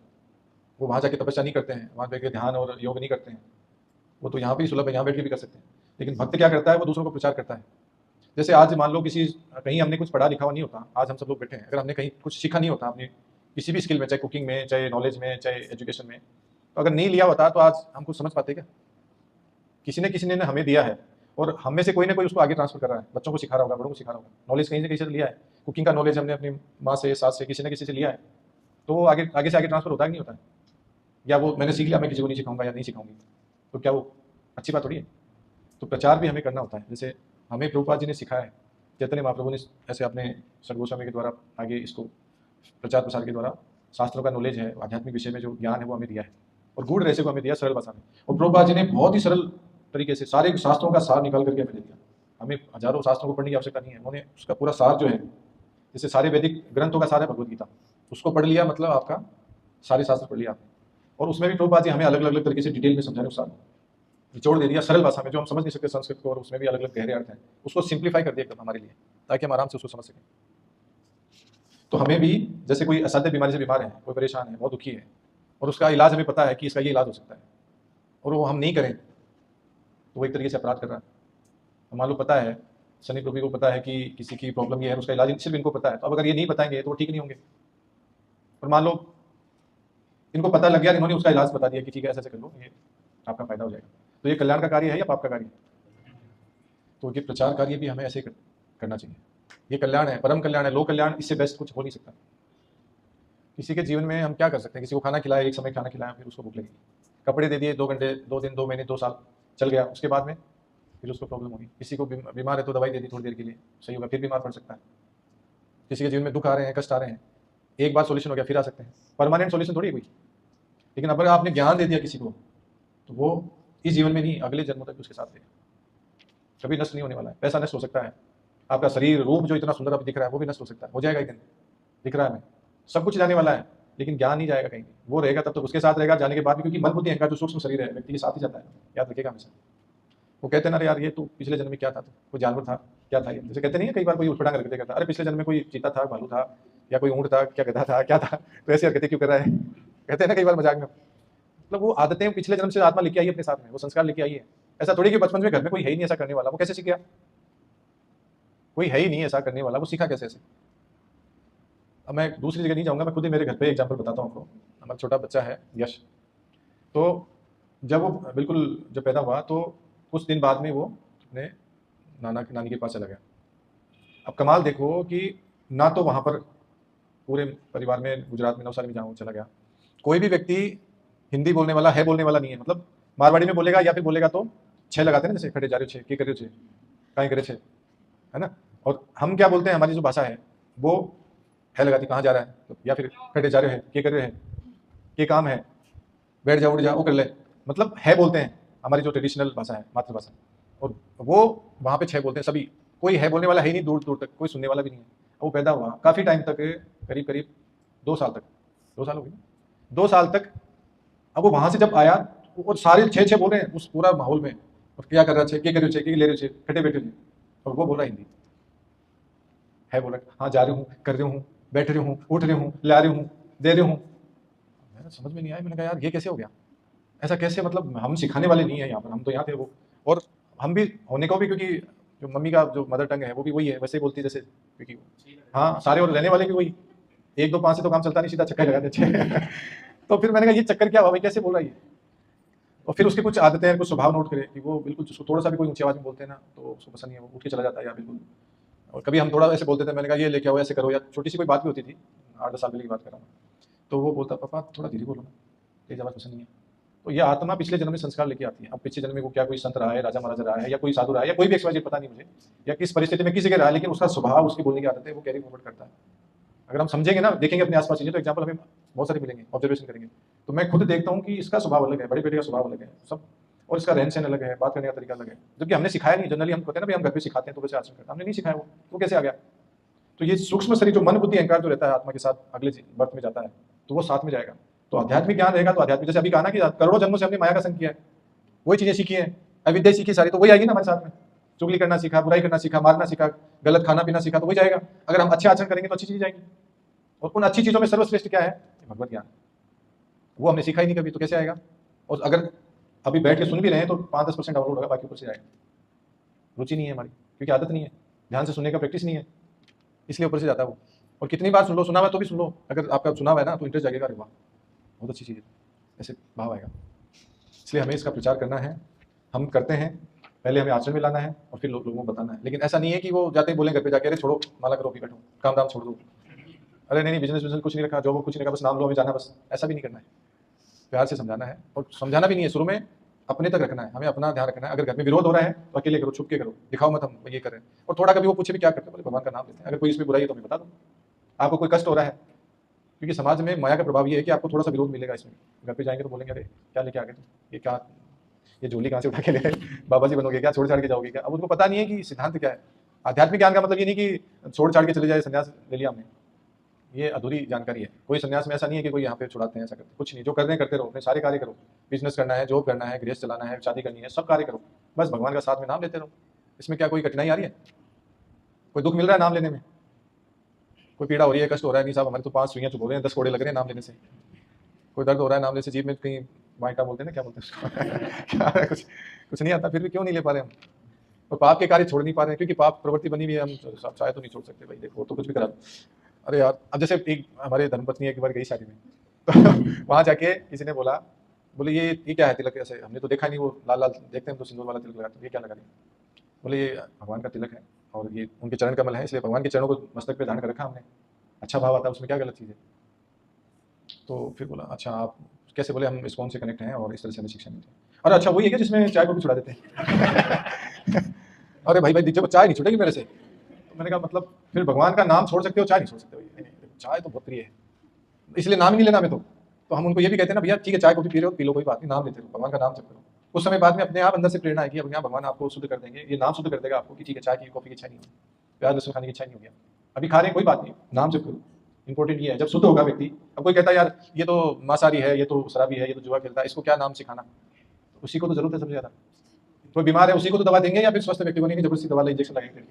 वो वहाँ जाके तपस्या नहीं करते हैं, वहाँ बैठ के ध्यान और योग नहीं करते हैं, वो तो यहाँ पे ही सुलभ है, यहाँ बैठ के भी कर सकते हैं। लेकिन भक्त क्या करता है, वो दूसरों को प्रचार करता है। जैसे आज मान लो कहीं हमने कुछ पढ़ा लिखा हुआ नहीं होता, आज हम सब लोग बैठे हैं, अगर हमने कहीं कुछ सीखा नहीं होता अपनी किसी भी स्किल में, चाहे कुकिंग में, चाहे नॉलेज में, चाहे एजुकेशन में, तो अगर नहीं लिया होता तो आज हम कुछ समझ पाते क्या। किसी ने हमें दिया है, और हम में से कोई ना कोई उसको आगे ट्रांसफर कर रहा है, बच्चों को सिखा रहा होगा, बड़ों को सिखा रहा होगा। नॉलेज कहीं से कहीं से लिया है, कुकिंग का नॉलेज हमने अपनी माँ से, सास से, किसी न किसी से लिया है, तो वो आगे से आगे ट्रांसफर होता है कि नहीं होता है। या वो मैंने सीख लिया, मैं किसी को नहीं सिखाऊंगा या नहीं सिखाऊंगी, तो क्या वो अच्छी बात थोड़ी है? तो प्रचार भी हमें करना होता है। जैसे हमें प्रभुपाद जी ने सिखाया है, चैतन्य महाप्रभु ने ऐसे अपने सद्गुरु गोस्वामी के द्वारा आगे इसको प्रचार प्रसार के द्वारा शास्त्रों का नॉलेज है, आध्यात्मिक विषय में जो ज्ञान है वो हमें दिया है, और गूढ़ रहस्य को हमें दिया सरल भाषा में। और प्रभुपाद जी ने बहुत ही सरल तरीके से सारे शास्त्रों का सार निकाल करके हमें दे दिया। हमें हजारों शास्त्रों को पढ़ने की आवश्यकता नहीं है, उन्होंने उसका पूरा सार जो है, जैसे सारे वैदिक ग्रंथों का सार है भगवद गीता, उसको पढ़ लिया मतलब आपका सारे शास्त्र पढ़ लिया आपने। और उसमें भी प्रभुपाद जी हमें अलग अलग तरीके से डिटेल में समझाने उस सार को निचोड़ दे दिया सरल भाषा में, जो हम समझ नहीं सकते संस्कृत को, और उसमें भी अलग अलग गहरे अर्थ हैं, उसको सिंप्लीफाई कर दिया एकदम हमारे लिए, ताकि हम आराम से उसको समझ सकें। तो हमें भी जैसे कोई असाध्य बीमारी से बीमार है, कोई परेशान है, बहुत दुखी है, और उसका इलाज हमें पता है कि इसका ये इलाज हो सकता है, और वो हम नहीं करें तो वो एक तरीके से अपराध कर रहा है। मान लो पता है, सनी प्रभु को पता है कि किसी की प्रॉब्लम ये है, उसका इलाज सिर्फ इनको पता है, तो अब अगर ये नहीं बताएंगे तो वो ठीक नहीं होंगे। और मान लो इनको पता लग गया, इन्होंने उसका इलाज बता दिया कि ठीक है ऐसे कर लो, ये आपका फायदा हो जाएगा, तो ये कल्याण का कार्य है या पाप का कार्य है? तो ये प्रचार कार्य भी हमें ऐसे करना चाहिए। ये कल्याण है, परम कल्याण है, लोक कल्याण, इससे बेस्ट कुछ हो नहीं सकता। किसी के जीवन में हम क्या कर सकते हैं? किसी को खाना खिलाया, एक समय खाना खिलाया, फिर उसको भूख लगी, कपड़े दे दिए, 2 घंटे, 2 दिन, 2 महीने, 2 साल चल गया, उसके बाद में फिर उसको प्रॉब्लम होगी। किसी को बीमार है तो दवाई दे दी थोड़ी देर के लिए, सही होगा, फिर बीमार पड़ सकता है। किसी के जीवन में दुख आ रहे हैं, कष्ट आ रहे हैं, एक बार सोल्यूशन हो गया, फिर आ सकते हैं, परमानेंट सोल्यूशन थोड़ी है कोई। लेकिन अगर आपने ज्ञान दे दिया किसी को, तो वो इस जीवन में नहीं, अगले जन्मों तक उसके साथ रहेगा, कभी नष्ट नहीं होने वाला है। पैसा नष्ट हो सकता है, आपका शरीर रूप जो इतना सुंदर अभी दिख रहा है वो भी नष्ट हो सकता है, हो जाएगा एक दिन, दिख रहा है हमें, सब कुछ जाने वाला है, लेकिन ज्ञान नहीं जाएगा कहीं भी, वो रहेगा तब तक उसके साथ रहेगा जाने के बाद भी, क्योंकि मन बुद्धि अहंकार जो सूक्ष्म शरीर है व्यक्ति के साथ ही जाता है, याद रखिएगा हमेशा। वो कहते हैं ना यार ये तो पिछले जन्म में क्या था, तो कोई जानवर था, क्या था ये, जैसे कहते नहीं है कई बार कोई उठपटांग हरकतें करता है, अरे पिछले जन्म में कोई चीता था, भालू था, या कोई ऊँट था, क्या गधा था, क्या था, तो ऐसी हरकतें क्यों कर रहा है, कहते हैं ना कई बार मजाक में। मतलब वो आदतें पिछले जन्म से आत्मा लेके आई है अपने साथ में, वो संस्कार लेके आई है। ऐसा थोड़ी कि बचपन में घर में कोई है ही नहीं ऐसा करने वाला, वो कैसे सीख गया? कोई है ही नहीं ऐसा करने वाला, वो सीखा कैसे ऐसे? अब मैं दूसरी जगह नहीं जाऊंगा, मैं खुद ही मेरे घर पे एग्जांपल बताता हूँ आपको। हमारा छोटा बच्चा है यश, तो जब वो बिल्कुल जब पैदा हुआ तो कुछ दिन बाद में वो अपने नानी के पास चला गया। अब कमाल देखो कि ना तो वहाँ पर पूरे परिवार में गुजरात में नवसारी में जहाँ वो चला गया, कोई भी व्यक्ति हिंदी बोलने वाला है, बोलने वाला नहीं है, मतलब मारवाड़ी में बोलेगा या फिर बोलेगा तो 6 लगाते हैं ना, जैसे खड़े जा रहे छे, के करे छे, कहीं करे छे, है ना। और हम क्या बोलते हैं, हमारी जो भाषा है वो है लगाती, कहाँ जा रहा है, तो या फिर खड़े जा रहे हैं, के कर रहे हैं, के काम है, बैठ जाओ उठ जाओ, वो कर ले, मतलब है बोलते हैं, हमारी जो ट्रेडिशनल भाषा है, मातृभाषा। और वो वहाँ पे 6 बोलते हैं सभी, कोई है बोलने वाला है ही नहीं, दूर दूर तक कोई सुनने वाला भी नहीं है। वो पैदा हुआ काफ़ी टाइम तक, करीब करीब 2 साल तक, 2 साल हो गए, 2 साल तक। अब वो वहाँ से जब आया और सारे 6 बोल रहे हैं उस पूरा माहौल में, और क्या कर रहा है, क्या कर रहे हो, ले रहे हो, खटे बैठे थे, और वो बोल रहा हिंदी है, बोला हाँ जा रही हूँ, कर रही हूँ, बैठ रही हूँ, उठ रही हूँ, ला रही हूँ, दे रही हूँ। मैंने समझ में नहीं आया, मैंने कहा यार ये कैसे हो गया, ऐसा कैसे, मतलब हम सिखाने वाले नहीं है यहाँ पर, हम तो यहाँ थे वो, और हम भी होने को भी, क्योंकि जो मम्मी का जो मदर टंग है वो भी वही है, वैसे ही बोलती है जैसे, क्योंकि हाँ सारे और रहने वाले भी वही, 1 2 5 से तो काम चलता नहीं, सीधा चक्कर लगा देते। तो फिर मैंने कहा ये चक्कर क्या हुआ भाई, कैसे बोल रहा है। और फिर उसके कुछ आदतें हैं, कुछ स्वभाव नोट करे कि वो बिल्कुल जिसको थोड़ा सा भी कोई ऊंची आवाज़ में बोलते हैं ना तो उसको पसंद नहीं है, वो उठ के चला जाता है या बिल्कुल। और कभी हम थोड़ा ऐसे बोलते थे, मैंने कहा ये लेके आओ, ऐसे करो, या छोटी सी कोई बात भी होती थी, 8 10 साल पहले की बात कर रहा हूँ, तो वो बोलता पापा थोड़ा धीरे बोलो ना, तेज आवाज़ पसंद नहीं है। तो ये आत्मा पिछले जन्म में संस्कार लेके आती है। अब पिछले जन्म में वो क्या कोई संत रहा है, राजा महाराजा रहा है, या कोई साधु रहा है, या कोई भी एक्सवाइजेड पता नहीं मुझे, या किस परिस्थिति में किसी के रहा है, लेकिन उसका स्वभाव, उसकी बोलने की आदत है, वो कैरी फॉरवर्ड करता है। अगर हम समझेंगे ना, देखेंगे अपने आसपास चीजें, तो एग्जाम्पल हमें बहुत सारे मिलेंगे, ऑब्जर्वेशन करेंगे। तो मैं खुद देखता हूँ कि इसका स्वभाव अलग है, बड़े बेटे का स्वभाव अलग है सब, और इसका रहन सहन अलग है, बात करने का तरीका अलग है, जबकि हमने सिखाया नहीं। जनरली हम कहते हैं ना भाई हम घर पे सिखाते हैं तो वैसे आचरण करते हैं, हमने नहीं सिखाया, वो कैसे आ गया। तो ये सूक्ष्म शरीर जो मन बुद्धि अहंकार जो रहता है आत्मा के साथ अगले बर्थ में जाता है, तो वो साथ में जाएगा। तो आध्यात्मिक ज्ञान रहेगा, तो आध्यात्मिक जैसे अभी कहा ना कि करोड़ों जन्मों से हमने माया का संग किया है, वही चीजें सीखी है, अविद्या सीखी सारी, तो वही आएगी ना हमारे साथ में। चुगली करना सीखा, बुराई करना सीखा, मारना सीखा, गलत खाना पीना सीखा, तो वही जाएगा। अगर हम अच्छे आचरण करेंगे तो अच्छी चीज जाएगी। और उन अच्छी चीजों में सर्वश्रेष्ठ क्या है, भगवत ज्ञान। वो हमने सीखा ही नहीं कभी, तो कैसे आएगा। और अगर अभी बैठ के सुन भी रहे हैं तो 5-10% डाउनलोड होगा, बाकी ऊपर से जाएगा। रुचि नहीं है हमारी, क्योंकि आदत नहीं है, ध्यान से सुनने का प्रैक्टिस नहीं है, इसलिए ऊपर से जाता है वो। और कितनी बार सुन लो, सुना हुआ तो भी सुन लो, अगर आपका सुना हुआ है ना तो इंटरेस्ट जाएगा, अरे वाह बहुत अच्छी चीज़ है, ऐसे भाव आएगा। इसलिए हमें इसका प्रचार करना है, हम करते हैं, पहले हमें आचरण में लाना है और फिर लोगों को बताना है। लेकिन ऐसा नहीं है कि वो जाते ही बोलें घर पे जाके, अरे छोड़ो माला करो, बैठो, काम दाम छोड़ दो, अरे नहीं बिजनेस कुछ नहीं रखा, जॉब कुछ नहीं रखा, बस नाम लो, हमें जाना, बस ऐसा भी नहीं करना है। प्यार से समझाना है, और समझाना भी नहीं है शुरू में, अपने तक रखना है, हमें अपना ध्यान रखना है। अगर घर में विरोध हो रहा है तो अकेले करो, छुप के करो, दिखाओ मत हम ये कर रहे हैं। और थोड़ा कभी वो पूछे भी क्या करते हो, बोले भगवान का नाम लेते हैं। अगर कोई इसमें बुराई है तो हमें बता दो, आपको कोई कष्ट हो रहा है, क्योंकि समाज में माया का प्रभाव ये है कि आपको थोड़ा सा विरोध मिलेगा इसमें। घर पे जाएंगे तो बोलेंगे अरे क्या लेके आ गए तुम, ये क्या, ये झोली कहाँ से उठा के ले आए, बाबा जी बनोगे क्या, छोड़ छाड़ के जाओगे क्या। अब उनको पता नहीं है कि सिद्धांत क्या है। आध्यात्मिक ज्ञान का मतलब ये नहीं कि छोड़ छाड़ के चले जाए, संन्यास ले लिया हमने, ये अधूरी जानकारी है। कोई संन्यास में ऐसा नहीं है कि कोई यहाँ पे छुड़ाते हैं, ऐसा करते कुछ नहीं। जो कर रहे हैं करते रहो, अपने सारे कार्य करो, बिजनेस करना है, जॉब करना है, गृहस्थ चलाना है, शादी करनी है, सब कार्य करो, बस भगवान का साथ में नाम लेते रहो। इसमें क्या कोई कठिनाई आ रही है, कोई दुख मिल रहा है नाम लेने में, कोई पीड़ा हो रही है, कष्ट हो रहा है, नहीं साहब हमारे तो 5 सुइयां चुभ रहे हैं, 10 कोड़े लग रहे हैं नाम लेने से, कोई दर्द हो रहा है नाम लेने से, जीभ में कहीं माइका बोलते हैं ना, क्या बोलते हैं क्या कुछ नहीं आता, फिर भी क्यों नहीं ले पा रहे हम। और पाप के कार्य छोड़ नहीं पा रहे हैं, क्योंकि पाप प्रवृत्ति बनी हुई है, हम चाहे तो नहीं छोड़ सकते भाई। देखो तो कुछ भी करा दो। अरे यार, अब जैसे एक हमारे धर्मपत्नी एक बार गई शादी में तो वहाँ जाके किसी ने बोला, बोले ये क्या है तिलक, ऐसे हमने तो देखा नहीं, वो लाल लाल देखते हैं तो सिंदूर वाला तिलक लगाते हैं, ये क्या लगा दिया। बोले ये भगवान का तिलक है और ये उनके चरण कमल है, इसलिए भगवान के चरणों को मस्तक पे धारण कर रखा हमने, अच्छा भाव आता है उसमें, क्या गलत चीज़ है। तो फिर बोला अच्छा आप कैसे, बोले हम इस्कॉन से कनेक्ट हैं और इस तरह से हमें शिक्षा मिलती है। अरे अच्छा वही है क्या जिसमें चाय को भी छुड़ा देते हैं अरे भाई दीजिए, चाय नहीं छुटेगी मेरे से। तो मैंने कहा मतलब फिर भगवान का नाम छोड़ सकते हो, चाय नहीं छोड़ सकते भाई। चाय तो बहुत प्रिय है, इसलिए नाम ही नहीं लेना हमें तो हम उनको ये भी कहते हैं ना, भैया ठीक है चाय कॉफी पी रहे हो पी लो, कोई बात नहीं, नाम लेते रहो, भगवान का नाम जप करो। उस समय बाद में अपने आप अंदर से प्रेरणा आएगी, अब यहाँ भगवान आपको शुद्ध कर देंगे, ये नाम शुद्ध कर देगा आपको कि ठीक है चाय की कॉफी की इच्छा नहीं होगी, प्याज लहसुन खाने की इच्छा नहीं होगी, अभी खा रहे हैं कोई बात नहीं, नाम जप करो। इंपॉर्टेंट ये है, जब शुद्ध होगा व्यक्ति। अब कोई कहता है यार ये तो मांसाहारी है, ये तो शराबी है, ये तो जुआ खेलता है, इसको क्या नाम सिखाना, उसी को तो जरूरत है सबसे ज्यादा। कोई बीमार है उसी को तो दवा देंगे, या फिर स्वस्थ व्यक्ति को नहीं जबरदस्ती दवा इंजेक्शन लगेंगे,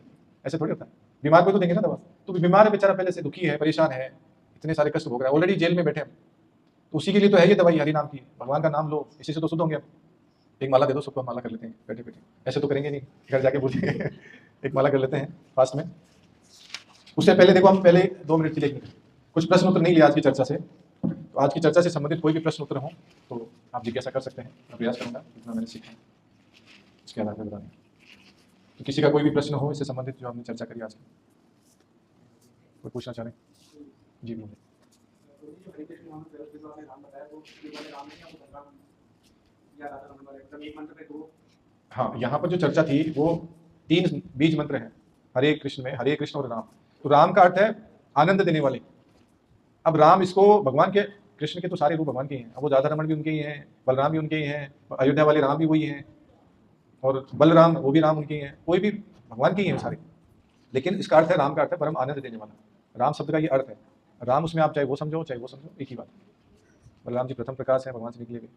ऐसे थोड़ी होता है। बीमार को तो देंगे ना दवा। तो बीमार है बेचारा, पहले से दुखी है, परेशान है, इतने सारे कष्ट भोग रहा है, ऑलरेडी जेल में बैठे हैं, तो उसी के लिए तो है ये दवाई हरि नाम की, भगवान का नाम लो, इसी से तो शुद्ध होंगे। अब एक माला दे दो सबको, हम माला कर लेते हैं बैठे बैठे, ऐसे तो करेंगे नहीं, घर जाके बोलेंगे एक माला कर लेते हैं फास्ट में। उससे पहले देखो, हम पहले 2 मिनट के लिए कुछ प्रश्न उत्तर नहीं लिया आज की चर्चा से, तो आज की चर्चा से संबंधित कोई भी प्रश्न उत्तर हो तो आप जिज्ञासा कर सकते हैं, मैं प्रयास करूंगा जितना मैंने सीखा इसके आधार पर बताने। तो किसी का कोई भी प्रश्न हो इससे संबंधित जो हमने चर्चा करी आज की, कोई पूछना चाह रहे जी बोलिए। हाँ, यहाँ पर जो चर्चा थी वो 3 बीज मंत्र हैं हरे कृष्ण में, हरे कृष्ण और राम। तो राम का अर्थ है आनंद देने वाले। अब राम, इसको भगवान के, कृष्ण के तो सारे रूप भगवान के ही हैं, अब वो राधा रमण भी उनके ही हैं, बलराम भी उनके ही हैं, अयोध्या वाले राम भी वही हैं, और बलराम वो भी राम उनके ही हैं, कोई भी भगवान के ही हैं सारे। लेकिन इसका अर्थ है, राम का अर्थ है परम आनंद देने वाला। राम शब्द का ये अर्थ है, राम उसमें आप चाहे वो समझो चाहे वो समझो, एक ही बात। बलराम जी प्रथम प्रकाश है भगवान से निकले हुए,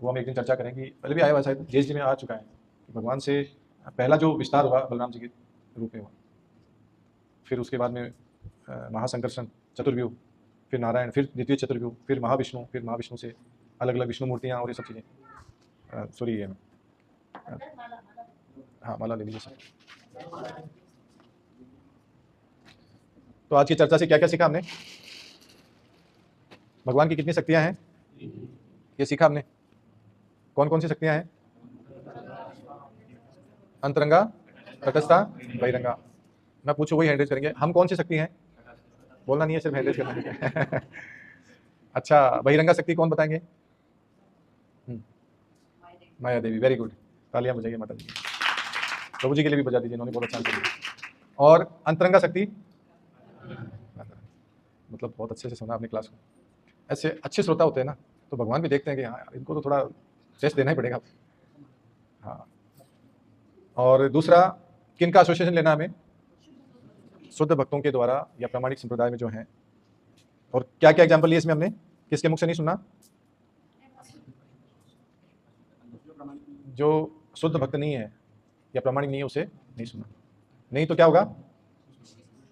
वो हम एक दिन चर्चा करेंगे। पहले भी आया हुआ शायद जेस जी में आ चुका है कि भगवान से पहला जो विस्तार हुआ बलराम जी के रूप में हुआ, फिर उसके बाद में महासंकर्षण चतुर्व्यूह, फिर नारायण, फिर द्वितीय चतुर्व्यूह, फिर महाविष्णु से अलग अलग विष्णु मूर्तियाँ और ये सब चीज़ें। सॉरी ये हाँ माला ले लीजिए सर। तो आज की चर्चा से क्या क्या सीखा हमने, भगवान की कितनी शक्तियाँ हैं ये सीखा हमने। कौन कौन सी शक्तियाँ हैं? अंतरंगा, तटस्था, बहिरंगा। मैं पूछूं वही हैंड रेज करेंगे। हम कौन सी शक्ति हैं? बोलना नहीं है, सिर्फ हैंड रेज करना है अच्छा, बहिरंगा शक्ति कौन बताएंगे? माया देवी, वेरी गुड, तालियां बजाइए माता जी। प्रभु जी के लिए भी बजा दीजिए, इन्होंने बहुत अच्छा आंसर दिया। और अंतरंगा शक्ति, मतलब बहुत अच्छे से सुना आपने क्लास को। ऐसे अच्छे श्रोता होते हैं ना, तो भगवान भी देखते हैं कि हाँ इनको तो थोड़ा टेस्ट देना ही पड़ेगा। हाँ, और दूसरा किन का एसोसिएशन लेना हमें? शुद्ध भक्तों के द्वारा या प्रामाणिक संप्रदाय में जो हैं। और क्या क्या एग्जाम्पल लिए इसमें हमने, किसके मुख से नहीं सुना? जो शुद्ध भक्त नहीं है या प्रामाणिक नहीं है उसे नहीं सुना, नहीं तो क्या होगा?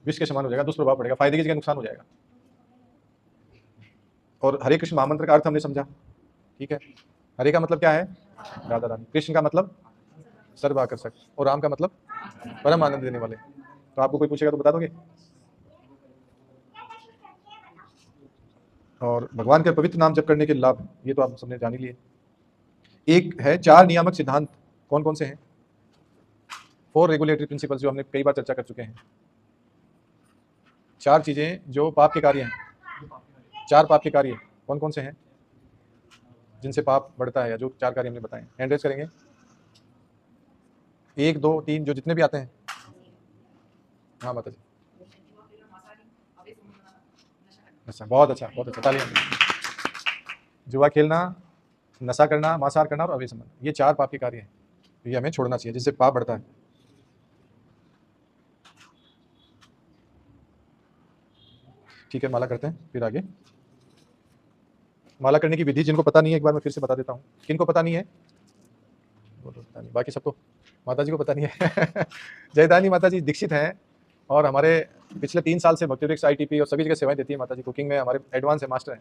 विष के समान हो जाएगा, दुष्प्रभाव पड़ेगा, फायदे की जगह नुकसान हो जाएगा। और हरे कृष्ण महामंत्र का अर्थ हमने समझा, ठीक है। हरे का मतलब क्या है? राधा रानी। कृष्ण का मतलब सर्व आकर्षक, और राम का मतलब परम आनंद देने वाले। तो आपको कोई पूछेगा तो बता दोगे? और भगवान के पवित्र नाम जप करने के लाभ ये तो आप सबने जान ही लिए। एक है 4 नियामक सिद्धांत, कौन कौन से हैं? 4 रेगुलेटरी प्रिंसिपल्स, जो हमने कई बार चर्चा कर चुके हैं। 4 चीजें जो पाप के कार्य हैं, 4 पाप के कार्य कौन कौन से हैं? जिनसे पाप बढ़ता है, या जो 4 कार्य हमने बताए, हैंड रेज करेंगे। 1 2 3 जो जितने भी आते हैं। हाँ माता जी। अच्छा, बहुत अच्छा, बहुत अच्छा, तालियां। जुआ खेलना, नशा करना, मांसाहार करना और अवैध संबंध, ये 4 पाप के कार्य हैं, ये हमें छोड़ना चाहिए, जिससे पाप बढ़ता है। ठीक है, माला करते हैं, फिर आगे। माला करने की विधि जिनको पता नहीं है, एक बार मैं फिर से बता देता हूँ। किनको पता नहीं है? वो तो पता नहीं, बाकी सबको, माता जी को पता नहीं है। जयदानी माता जी दीक्षित हैं और हमारे पिछले 3 साल से भक्ति वृक्ष ITP और सभी जगह सेवाएं देती है माता जी। कुकिंग में हमारे एडवांस है, मास्टर हैं।